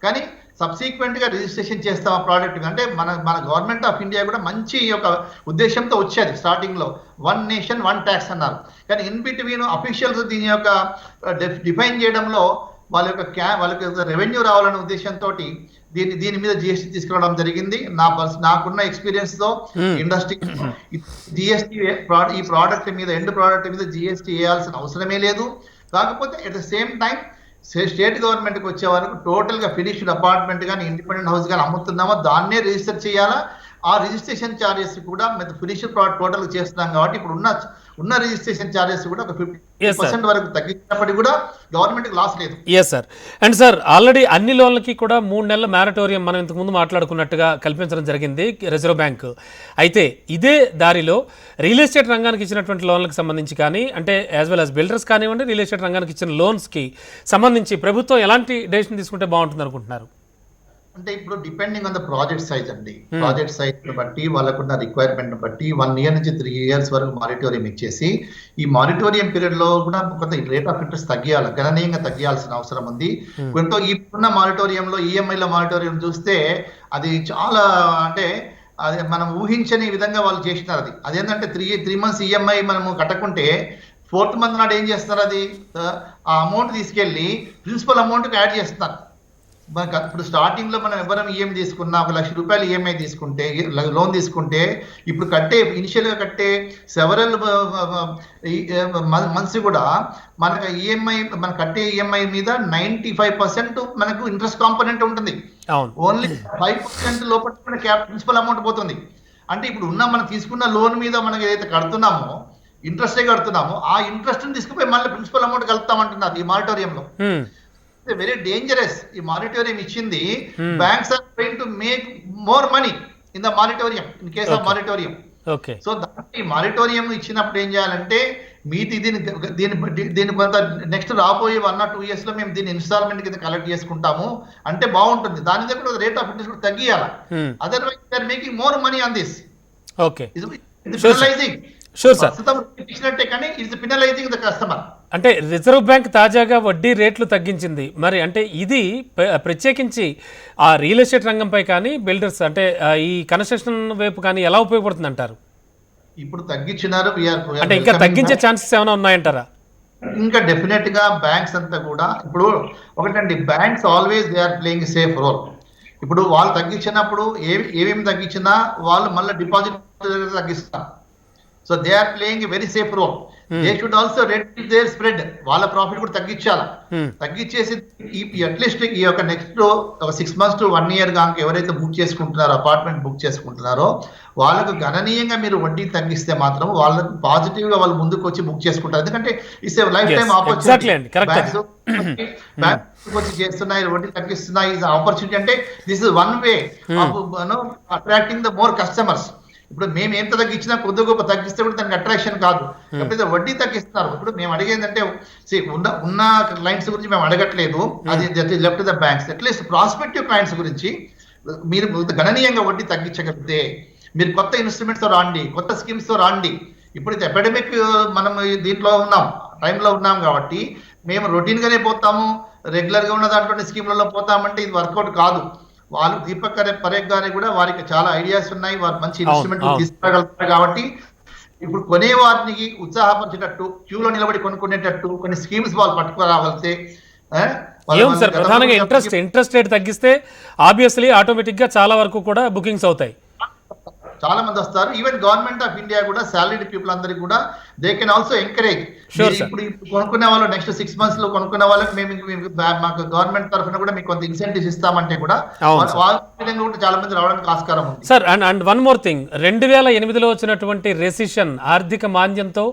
కానీ సబ్సిక్వెంట్ గా రిజిస్ట్రేషన్ చేస్తాం ఆ ప్రోడక్ట్. అంటే మన గవర్నమెంట్ ఆఫ్ ఇండియా కూడా మంచి ఒక ఉద్దేశంతో వచ్చేది స్టార్టింగ్ లో, 1 నేషన్ 1 ట్యాక్స్ అన్నారు. కానీ ఇన్ బిట్వీన్ అఫీషియల్స్ దీని యొక్క డిఫైన్ చేయడంలో వాళ్ళకి రెవెన్యూ రావాలనే ఉద్దేశంతో దీని మీద జిఎస్టీ తీసుకురావడం జరిగింది. నాకున్న ఎక్స్పీరియన్స్ తో ఇండస్ట్రీ జిఎస్టీ ఈ ప్రోడక్ట్ మీద ఎండ్ ప్రోడక్ట్ మీద జిఎస్టీ వేయాల్సిన అవసరమే లేదు. కాకపోతే at the same time state గవర్నమెంట్కి వచ్చే వరకు టోటల్ గా ఫినిష్డ్ అపార్ట్మెంట్ కానీ ఇండిపెండెంట్ హౌస్ కానీ అమ్ముతున్నామో దాన్నే రిజిస్టర్ చేయాలా. ఆ రిజిస్ట్రేషన్ ఛార్జెస్ కూడా మేము ఫినిష్డ్ ప్రోడక్ట్ టోటల్ చేస్తున్నాం కాబట్టి ఇప్పుడు ఉన్న రిజిస్ట్రేషన్ ఛార్జెస్ కూడా ఒక 50% వరకు తగ్గించినప్పటికీ కూడా గవర్నమెంట్ లాస్ లేదు. Yes sir. And sir already అన్ని లోన్లకి కూడా 3 నెలల మ్యారటోరియం మనం ఇంతకుముందు మాట్లాడుకున్నట్టుగా కల్పించడం జరిగింది రిజర్వ్ బ్యాంక్. అయితే ఇదే దారిలో రియల్ ఎస్టేట్ రంగానికి ఇచ్చినటువంటి లోన్లకు సంబంధించి కానీ, అంటే యాజ్ వెల్ యాజ్ బిల్డర్స్ కానివ్వండి, రియల్ ఎస్టేట్ రంగానికి ఇచ్చిన లోన్స్కి సంబంధించి ప్రభుత్వం ఎలాంటి డెసిషన్ తీసుకుంటే బాగుంటుంది అనుకుంటున్నారు? అంటే ఇప్పుడు depending on the project size అండి. ప్రాజెక్ట్ సైజ్ బట్టి వాళ్ళకున్న రిక్వైర్మెంట్ బట్టి 1 ఇయర్ నుంచి 3 ఇయర్స్ వరకు మానిటోరియం ఇచ్చేసి ఈ మానిటోరియం పీరియడ్ లో కూడా కొంత రేట్ ఆఫ్ ఇంట్రెస్ట్ గణనీయంగా తగ్గియాల్సిన అవసరం ఉంది. కొంత ఇప్పుడున్న మానిటోరియంలో ఈఎంఐల మానిటోరియం చూస్తే అది చాలా అంటే అది మనం ఊహించని విధంగా వాళ్ళు చేసినారు. అదేంటంటే 3 మంత్స్ ఈఎంఐ మనము కట్టకుంటే 4th మంత్ నాడు ఏం చేస్తున్నారు, అది ఆ అమౌంట్ తీసుకెళ్లి ప్రిన్సిపల్ అమౌంట్కి యాడ్ చేస్తున్నారు. ఇప్పుడు స్టార్టింగ్ లో మనం ఎవరైనా ఈఎంఐ తీసుకున్నా, 1 లక్ష రూపాయలు ఈఎంఐ తీసుకుంటే, లోన్ తీసుకుంటే, ఇప్పుడు ఇనిషియల్ గా కట్టే సెవరల్ మంత్స్ కూడా మనకు ఈఎంఐ మనం కట్టే ఈఎంఐ మీద 95% మనకు ఇంట్రెస్ట్ కాంపోనెంట్ ఉంటుంది. ఓన్లీ 5% లోపల ప్రిన్సిపల్ అమౌంట్ పోతుంది. అంటే ఇప్పుడు మనం తీసుకున్న లోన్ మీద మనం ఏదైతే కడుతున్నామో ఇంట్రెస్టే కడుతున్నామో ఆ ఇంట్రెస్ట్ తీసుకుపోయి మళ్ళీ ప్రిన్సిపల్ అమౌంట్ కలుపుతామంటున్నారు ఈ మానిటోరియంలో. Very dangerous. ఈ మానిటోరియం ఇచ్చింది banks are trying to make more money in the moratorium, in case of moratorium. So ఈ మానిటోరియం ఇచ్చినప్పుడు ఏం చేయాలంటే దీని కొంత నెక్స్ట్ రాబోయే 1 or 2 years లో మేము దీన్ని ఇన్స్టాల్మెంట్ కింద కలెక్ట్ చేసుకుంటాము అంటే బాగుంటుంది. దాని దగ్గర రేట్ ఆఫ్ ఇంట్రెస్ట్ కూడా తగ్గియాలి. Otherwise they are making more money on this. Okay, ఇది పెనలైజింగ్. Sure sir. ఇచ్చినట్టే కానీ ఇట్స్ పెనలైజింగ్ ద కస్టమర్. అంటే రిజర్వ్ బ్యాంక్ తాజాగా వడ్డీ రేట్లు తగ్గించింది. మరి అంటే ఇది ప్రత్యేకించి ఆ రియల్ ఎస్టేట్ రంగంపై కానీ బిల్డర్స్ అంటే ఈ కన్స్ట్రక్షన్ వైపు కానీ ఎలా ఉపయోగపడుతుంది అంటారు? ఇప్పుడు తగ్గించినారు. అంటే ఇంకా తగ్గించే ఛాన్సెస్ ఏమైనా ఉన్నాయంటారా? ఇంకా డెఫినెట్ గా బ్యాంక్స్ అంతా కూడా ఇప్పుడు ఒకటండి, banks always they are playing safe role. ఇప్పుడు వాళ్ళు తగ్గించినప్పుడు ఏమేమి తగ్గించినా వాళ్ళు మళ్ళీ డిపాజిట్ తగ్గిస్తారు. So they are playing very safe role. They should also reduce their spread. వాళ్ళ ప్రాఫిట్ కూడా తగ్గించాలా. తగ్గించేసి అట్లీస్ట్ ఈ యొక్క నెక్స్ట్ ఒక 6 months to 1 year గా ఎవరైతే బుక్ చేసుకుంటున్నారో, అపార్ట్మెంట్ బుక్ చేసుకుంటున్నారో, వాళ్ళకు గణనీయంగా మీరు వడ్డీ తగ్గిస్తే మాత్రం వాళ్ళకు పాజిటివ్ గా వాళ్ళు ముందుకు వచ్చి బుక్ చేసుకుంటారు. ఎందుకంటే ఇట్స్ లైఫ్ టైం ఆపర్చునిటీ. వచ్చి చేస్తున్నాయి, వడ్డీ తగ్గిస్తున్నాయి, ఆపర్చునిటీ. అంటే this is one way of attracting the more customers. ఇప్పుడు మేము ఎంత తగ్గించినా కొద్ది గొప్ప తగ్గిస్తే కూడా దానికి అట్రాక్షన్ కాదు. ఎప్పుడైతే వడ్డీ తగ్గిస్తున్నారు, ఇప్పుడు మేము అడిగేది అంటే ఉన్న క్లయింట్స్ గురించి మేము అడగట్లేదు, అది left the banks. At least prospective clients గురించి మీరు గణనీయంగా వడ్డీ తగ్గించగలిగితే, మీరు కొత్త ఇన్స్ట్రుమెంట్స్ తో రాండి, కొత్త స్కీమ్స్ తో రాండి. ఇప్పుడు ఇది ఎపిడమిక్ మనం దీంట్లో ఉన్నాం, టైంలో ఉన్నాం కాబట్టి మేము రొటీన్ గానే పోతాము, రెగ్యులర్ గా ఉన్న దాంట్లో స్కీమ్లలో పోతామంటే ఇది వర్కౌట్ కాదు. వాళ్ళు దీపక్ పరేఖ్ గారి కూడా వారికి చాలా ఐడియాస్ ఉన్నాయి, వారు మంచి ఇన్స్ట్రుమెంట్ తీసుకురాగలుగుతారు. కాబట్టి ఇప్పుడు కొనే వారికి ఉత్సాహపరిచేటట్టు, క్యూలో నిలబడి కొనుక్కునేటట్టు కొన్ని స్కీమ్స్ వాళ్ళు పట్టుకురాగలిగితే. సార్ ప్రధానంగా ఇంట్రెస్ట్ రేట్ తగ్గిస్తే ఆబ్వియస్లీ ఆటోమేటిక్ గా చాలా వరకు కూడా బుకింగ్స్ అవుతాయి, చాలా మంది వస్తారు. ఈవెన్ గవర్నమెంట్ ఆఫ్ ఇండియా కూడా సాలరీడ్ పీపుల్ అందరికి కూడా దే కెన్ ఆల్సో ఎంకరేజ్. ఇప్పుడు కొనుక్కునే వాళ్ళు నెక్స్ట్ 6 months లో కొనుక్కునే వాళ్ళకి మేము మాకు గవర్నమెంట్ తరఫున కూడా మీకు కొంత ఇన్సెంటివ్స్ ఇస్తామంటే కూడా చాలా మంది రావడానికి ఆస్కారం ఉంది. Sir and one more thing, 2008లో వచ్చినటువంటి రెసిషన్, ఆర్థిక మాంద్యంతో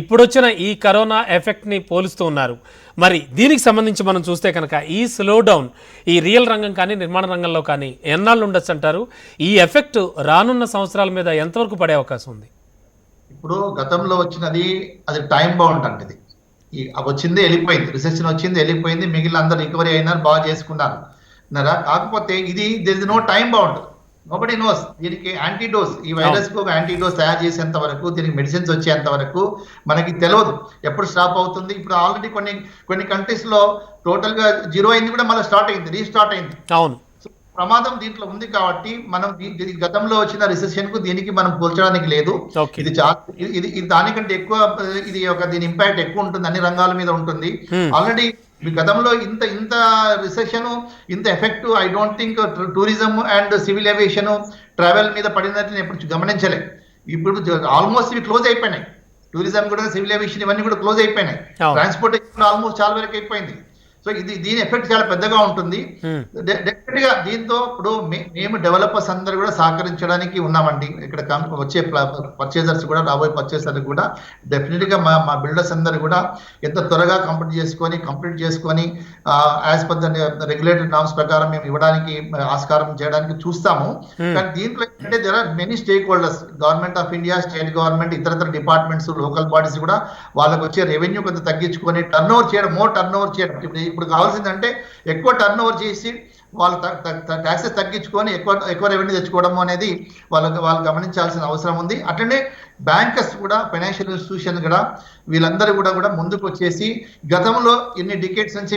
ఇప్పుడు వచ్చిన ఈ కరోనా ఎఫెక్ట్ ని పోలుస్తూ ఉన్నారు. మరి దీనికి సంబంధించి మనం చూస్తే కనుక ఈ స్లో డౌన్ ఈ రియల్ రంగం కానీ నిర్మాణ రంగంలో కానీ ఎన్నాళ్ళు ఉండొచ్చు అంటారు? ఈ ఎఫెక్ట్ రానున్న సంవత్సరాల మీద ఎంతవరకు పడే అవకాశం ఉంది? ఇప్పుడు గతంలో వచ్చినది అది టైం బౌండ్ అంటే వచ్చింది వెళ్ళిపోయింది, రిసెషన్ వచ్చింది వెళ్ళిపోయింది, మిగిలిన అందరు రికవరీ అయినారు, బాగా చేసుకున్నారు. కాకపోతే ఇది there is no time bound. Nobody knows దీనికి యాంటీడోస్, ఈ వైరస్ కు ఒక యాంటీడోస్ తయారు చేసేంత వరకు, దీనికి మెడిసిన్స్ వచ్చేంత వరకు మనకి తెలియదు ఎప్పుడు స్టాప్ అవుతుంది. ఇప్పుడు ఆల్రెడీ కొన్ని కంట్రీస్ లో టోటల్ గా 0 అయింది కూడా మళ్ళీ స్టార్ట్ అయింది, రీస్టార్ట్ అయింది. అవును, ప్రమాదం దీంట్లో ఉంది. కాబట్టి మనం గతంలో వచ్చిన రిసెషన్ కు దీనికి మనం పోల్చడానికి లేదు. ఇది ఇది దానికంటే ఎక్కువ, ఇది దీని ఇంపాక్ట్ ఎక్కువ ఉంటుంది, అన్ని రంగాల మీద ఉంటుంది. ఆల్రెడీ గతంలో ఇంత రిసెషన్, ఇంత effect I don't think tourism and civil aviation, travel మీద పడినట్టు నేను ఎప్పుడు గమనించలే. ఇప్పుడు ఆల్మోస్ట్ ఇవి క్లోజ్ అయిపోయినాయి. టూరిజం కూడా, సివిల్ ఏవియేషన్ ఇవన్నీ కూడా క్లోజ్ అయిపోయినాయి. ట్రాన్స్పోర్టేషన్ ఆల్మోస్ట్ చాలా వరకు అయిపోయింది. సో దీని ఎఫెక్ట్ చాలా పెద్దగా ఉంటుంది. డెఫినెట్ గా దీంతో ఇప్పుడు మేము డెవలపర్స్ అందరూ కూడా సహకరించడానికి ఉన్నామండి. ఇక్కడ వచ్చే పర్చేజర్స్ కూడా, రాబోయే పర్చేజర్స్ కూడా డెఫినెట్ గా మా బిల్డర్స్ అందరూ కూడా ఎంత త్వరగా కంప్లీట్ చేసుకొని as per the regulatory norms ప్రకారం మేము ఇవ్వడానికి ఆస్కారం చేయడానికి చూస్తాము. కానీ దీంట్లో ఏంటంటే there are many stakeholders, government of India, state government, ఇతర డిపార్ట్మెంట్స్, లోకల్ బాడీస్ కూడా వాళ్ళకి వచ్చే రెవెన్యూ కొంత తగ్గించుకొని టర్న్ ఓవర్ చేయడం. ఇప్పుడు కావాల్సిందంటే ఎక్కువ టర్న్ ఓవర్ చేసి వాళ్ళు ట్యాక్సెస్ తగ్గించుకొని ఎక్కువ రెవెన్యూ తెచ్చుకోవడం అనేది వాళ్ళు గమనించాల్సిన అవసరం ఉంది. అట్లనే బ్యాంకర్స్ కూడా, ఫైనాన్షియల్ ఇన్స్టిట్యూషన్ కూడా వీళ్ళందరూ కూడా ముందుకు వచ్చేసి, గతంలో ఇన్ని డికేట్స్ నుంచి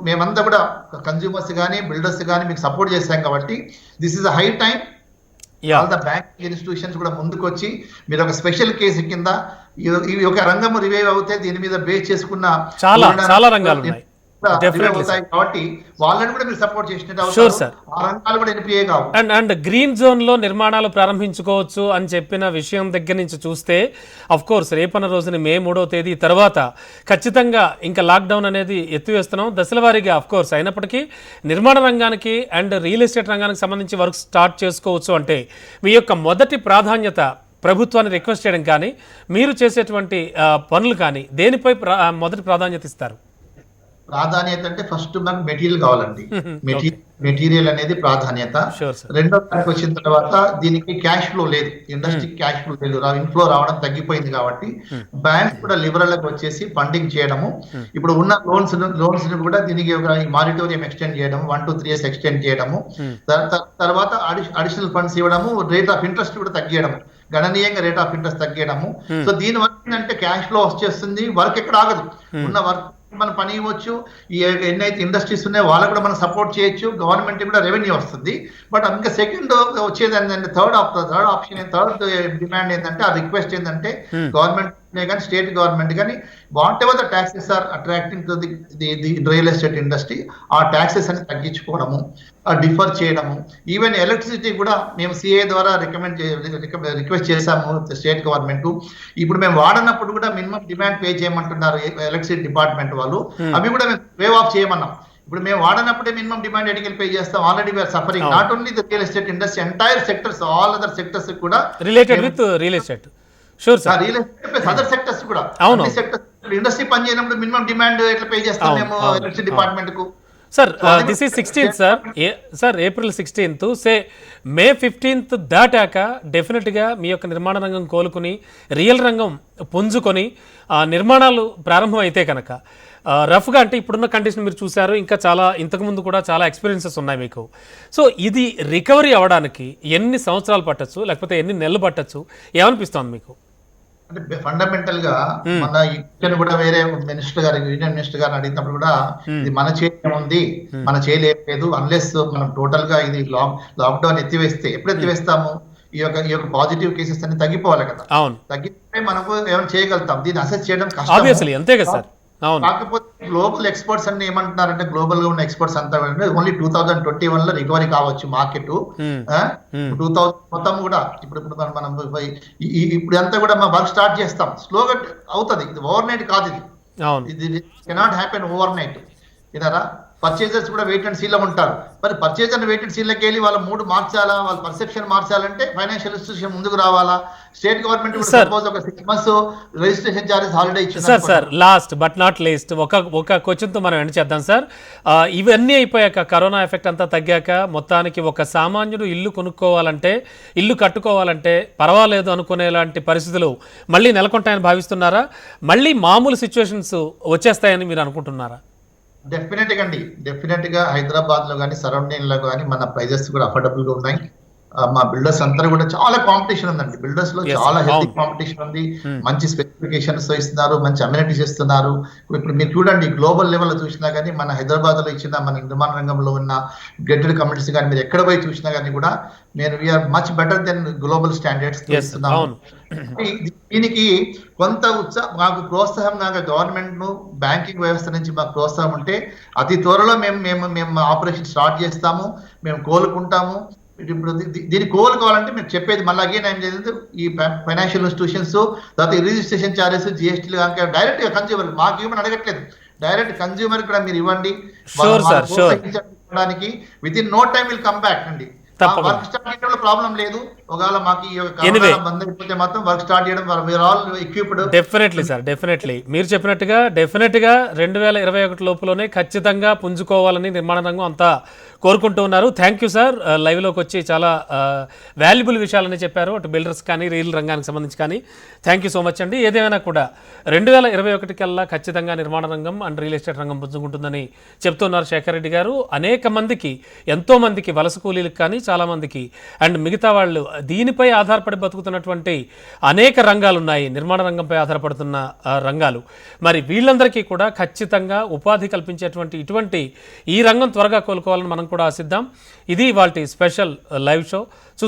మేమంతా కూడా కన్జ్యూమర్స్ కానీ బిల్డర్స్ కానీ మీకు సపోర్ట్ చేశాం కాబట్టి this is a high time. All the banking institutions కూడా ముందుకు వచ్చి మీరు ఒక స్పెషల్ కేసు కింద ఈ ఒక రంగం రివైవ్ అవుతే దీని మీద బేస్ చేసుకున్న చాలా రంగాలు ఉన్నాయి కాబట్టి వాళ్ళని కూడా మీరు సపోర్ట్ చేసినట్టు అండ్ గ్రీన్ జోన్ లో నిర్మాణాలు ప్రారంభించుకోవచ్చు అని చెప్పిన విషయం దగ్గర నుంచి చూస్తే అఫ్ కోర్స్ రేపన్న రోజున మే 3వ తేదీ తర్వాత ఖచ్చితంగా ఇంకా లాక్డౌన్ అనేది ఎత్తివేస్తున్నాం దశల వారీగా. అఫ్ కోర్స్ అయినప్పటికీ నిర్మాణ రంగానికి అండ్ రియల్ ఎస్టేట్ రంగానికి సంబంధించి వర్క్ స్టార్ట్ చేసుకోవచ్చు అంటే మీ యొక్క మొదటి ప్రాధాన్యత ప్రభుత్వాన్ని రిక్వెస్ట్ చేయడం కానీ, మీరు చేసేటువంటి పనులు కానీ దేనిపై మొదటి ప్రాధాన్యత ఇస్తారు? ప్రాధాన్యత అంటే ఫస్ట్ మనకు మెటీరియల్ కావాలండి. మెటీరియల్ అనేది ప్రాధాన్యత. రెండో దానికి వచ్చిన తర్వాత దీనికి క్యాష్ ఫ్లో లేదు, ఇండస్ట్రీకి క్యాష్ ఫ్లో లేదు, ఇన్ఫ్లో రావడం తగ్గిపోయింది. కాబట్టి బ్యాంక్ కూడా లిబరల్ వచ్చేసి ఫండింగ్ చేయడము, ఇప్పుడు ఉన్న లోన్స్ కూడా దీనికి ఒక మారిటోరియం ఎక్స్టెండ్ చేయడం, 1 to 3 years ఎక్స్టెండ్ చేయడము, తర్వాత అడిషనల్ ఫండ్స్ ఇవ్వడము, రేట్ ఆఫ్ ఇంట్రెస్ట్ కూడా తగ్గియడము. గణనీయంగా రేట్ ఆఫ్ ఇంట్రెస్ట్ తగ్గడము. సో దీని వల్ల ఏంటంటే క్యాష్ ఫ్లో వచ్చేస్తుంది, వర్క్ ఎక్కడ ఆగదు. ఉన్న వర్క్ మనం పని ఇవ్వచ్చు, ఈ ఎన్నైతే ఇండస్ట్రీస్ ఉన్నాయో వాళ్ళకు కూడా మనం సపోర్ట్ చేయొచ్చు, గవర్నమెంట్ కూడా రెవెన్యూ వస్తుంది. బట్ ఇంకా సెకండ్ వచ్చేది ఏంటంటే థర్డ్ ఆప్షన్ థర్డ్ డిమాండ్ ఏంటంటే, ఆ రిక్వెస్ట్ ఏంటంటే గవర్నమెంట్ కానీ స్టేట్ గవర్నమెంట్ కానీ whatever the taxes are attracting to the real estate industry, ఆ ట్యాక్సెస్ అని తగ్గించుకోవడము, డిఫర్ చేయడము. ఈవెన్ ఎలక్ట్రిసిటీ కూడా మేము సిఏ ద్వారా రిక్వెస్ట్ చేశాము స్టేట్ గవర్నమెంట్. ఇప్పుడు మేము వాడనప్పుడు కూడా మినిమం డిమాండ్ పే చేయమంటున్నారు ఎలక్ట్రిసిటీ డిపార్ట్మెంట్ వాళ్ళు, అవి కూడా మేము వేవ్ ఆఫ్ చేయమన్నాం. ఇప్పుడు మేము వాడనప్పుడే మినిమం డిమాండ్ ఎడికల్ పే చేస్తాం. Already we're suffering, not only the real estate industry, entire sectors, all other sectors కూడా related with real estate. Sure sir. Real estate other sectors కూడా, అవును, సెక్టర్స్ ఇండస్ట్రీ పని చేయనప్పుడు మినిమం డిమాండ్ ఎట్లా pay చేస్తాం మేము ఎలక్ట్రిసిటీ డిపార్ట్మెంట్ కు. Sir this is 16th sir. Sir April 16th say May 15th దాటాక డెఫినెట్గా మీ యొక్క నిర్మాణ రంగం కోలుకుని రియల్ రంగం పుంజుకొని నిర్మాణాలు ప్రారంభం అయితే కనుక రఫ్గా, అంటే ఇప్పుడున్న కండిషన్ మీరు చూశారు, ఇంకా చాలా ఇంతకుముందు కూడా చాలా ఎక్స్పీరియన్సెస్ ఉన్నాయి మీకు. సో ఇది రికవరీ అవ్వడానికి ఎన్ని సంవత్సరాలు పట్టచ్చు, లేకపోతే ఎన్ని నెలలు పట్టచ్చు, ఏమనిపిస్తోంది మీకు? అంటే ఫండమెంటల్ గా మన యూనియన్ కూడా వేరే మినిస్టర్ గారు, యూనియన్ మినిస్టర్ గారిని అడిగినప్పుడు కూడా ఇది మన చేతి ఉంది, మన చేయలేదు, అన్లెస్ మనం టోటల్ గా ఇది లాక్డౌన్ ఎత్తివేస్తే, ఎప్పుడు ఎత్తివేస్తాము ఈ యొక్క పాజిటివ్ కేసెస్ అన్ని తగ్గిపోవాలి కదా. అవును, తగ్గితే మనకు ఏమైనా చేయగలుగుతాం. దీన్ని అసెస్ చేయడం కష్టం, ఆబ్వియస్లీ, అంతే కదా సార్. కాకపోతే గ్లోబల్ ఎక్స్పర్ట్స్ అన్ని ఏమంటున్నారంటే, గ్లోబల్ గా ఉన్న ఎక్స్పర్ట్స్ అంతా ఓన్లీ 2021 లో రికవరీ కావచ్చు మార్కెట్. 2000 మొత్తం కూడా ఇప్పుడు మనం ఇప్పుడు అంతా కూడా మనం వర్క్ స్టార్ట్ చేస్తాం, స్లోగా అవుతుంది, ఇది ఓవర్ నైట్ కాదు, ఇది కెనాట్ హ్యాపెన్ ఓవర్ నైట్. వినారా, పర్చేజర్స్ కూడా వెయిట్ అండ్ సీలో ఉంటారు. మరి పర్చేజర్ వెయిట్ అండ్ సీలోకి వెళ్ళి వాళ్ళ మూడు మార్చాలా, వాళ్ళ పర్సెప్షన్ మార్చాలంటే ఫైనాన్షియల్ ఇన్స్టిట్యూషన్ ముందుకు రావాలా. స్టేట్ గవర్నమెంట్ కూడా సపోజ్ ఒక 6 months రిజిస్ట్రేషన్ చార్జెస్ హాలిడే ఇచ్చింది. Sir last but not least ఒక క్వశ్చన్తో మనం ఎండ్ చేద్దాం సార్. ఇవన్నీ అయిపోయాక, కరోనా ఎఫెక్ట్ అంతా తగ్గాక, మొత్తానికి ఒక సామాన్యుడు ఇల్లు కొనుక్కోవాలంటే, ఇల్లు కట్టుకోవాలంటే పర్వాలేదు అనుకునేలాంటి పరిస్థితులు మళ్ళీ నెలకొంటాయని భావిస్తున్నారా? మళ్ళీ మామూలు సిచ్యువేషన్స్ వచ్చేస్తాయని మీరు అనుకుంటున్నారా? డెఫినెట్ గా హైదరాబాద్ లో కానీ సరౌండింగ్ లో కానీ మన ప్రైజెస్ కూడా అఫోర్డబుల్ గా ఉన్నాయి. మా బిల్డర్స్ అందరూ కూడా చాలా కాంపిటీషన్ ఉందండి, బిల్డర్స్ లో చాలా హెల్తీ కాంపిటీషన్ ఉంది. మంచి స్పెసిఫికేషన్స్ ఇస్తున్నారు, మంచి అమ్యూనిటీస్ ఇస్తున్నారు. ఇప్పుడు మీరు చూడండి, గ్లోబల్ లెవెల్ లో చూసినా కానీ మన హైదరాబాద్ లో ఇచ్చిన మన నిర్మాణ రంగంలో ఉన్న గెటెడ్ కమ్యూనిటీస్ కానీ మీరు ఎక్కడ పోయి చూసినా కానీ కూడా నేను we are much better than global standards ఇస్తున్నాము. దీనికి కొంత మాకు ప్రోత్సాహంగా గవర్నమెంట్ ను, బ్యాంకింగ్ వ్యవస్థ నుంచి మాకు ప్రోత్సాహం ఉంటే అతి త్వరలో మేము ఆపరేషన్ స్టార్ట్ చేస్తాము, మేము కోలుకుంటాము. ఇప్పుడు దీన్ని కోలుకోవాలంటే మేము చెప్పేది మళ్ళీ అగైన్ ఏం చేసింది, ఈ ఫైనాన్షియల్ ఇన్స్టిట్యూషన్స్, తర్వాత రిజిస్ట్రేషన్ చార్జెస్, జిఎస్టీలు కనుక డైరెక్ట్ గా కన్జ్యూమర్, మాకు ఇవ్వమని అడగట్లేదు, డైరెక్ట్ కన్జ్యూమర్ కూడా మీరు ఇవ్వండి. With in no time will come back అండి. వర్క్ స్టార్ట్ చేయడంలో ప్రాబ్లం లేదు. ఒకవేళ మాకు బంద్ అయిపోతే మాత్రం వర్క్ స్టార్ట్ చేయడం ఎక్విప్డ్. డెఫినెట్లీ సార్, డెఫినెట్లీ మీరు చెప్పినట్టుగా డెఫినెట్గా 2021 లోపులోనే ఖచ్చితంగా పుంజుకోవాలని నిర్మాణ రంగం అంతా కోరుకుంటూ ఉన్నారు. థ్యాంక్ యూ సార్, లైవ్లోకి వచ్చి చాలా వాల్యుబుల్ విషయాలని చెప్పారు, అటు బిల్డర్స్ కానీ రియల్ రంగానికి సంబంధించి కానీ. థ్యాంక్ యూ సో మచ్ అండి. ఏదేమైనా కూడా 2021 కల్లా ఖచ్చితంగా నిర్మాణ రంగం అండ్ రియల్ ఎస్టేట్ రంగం పుంజుకుంటుందని చెప్తున్నారు శేఖర్ రెడ్డి గారు. అనేక మందికి, ఎంతో మందికి, వలస కూలీలకు కానీ చాలా మందికి అండ్ మిగతా వాళ్ళు దీనిపై ఆధారపడి బతుకుతున్నటువంటి అనేక రంగాలు ఉన్నాయి, నిర్మాణ రంగంపై ఆధారపడుతున్న రంగాలు. మరి వీళ్ళందరికీ కూడా ఖచ్చితంగా ఉపాధి కల్పించేటువంటి ఇటువంటి ఈ రంగం త్వరగా కోలుకోవాలని మనం కూడా ఆశిద్దాం. ఇది ఇవాల్టి స్పెషల్ లైవ్ షో.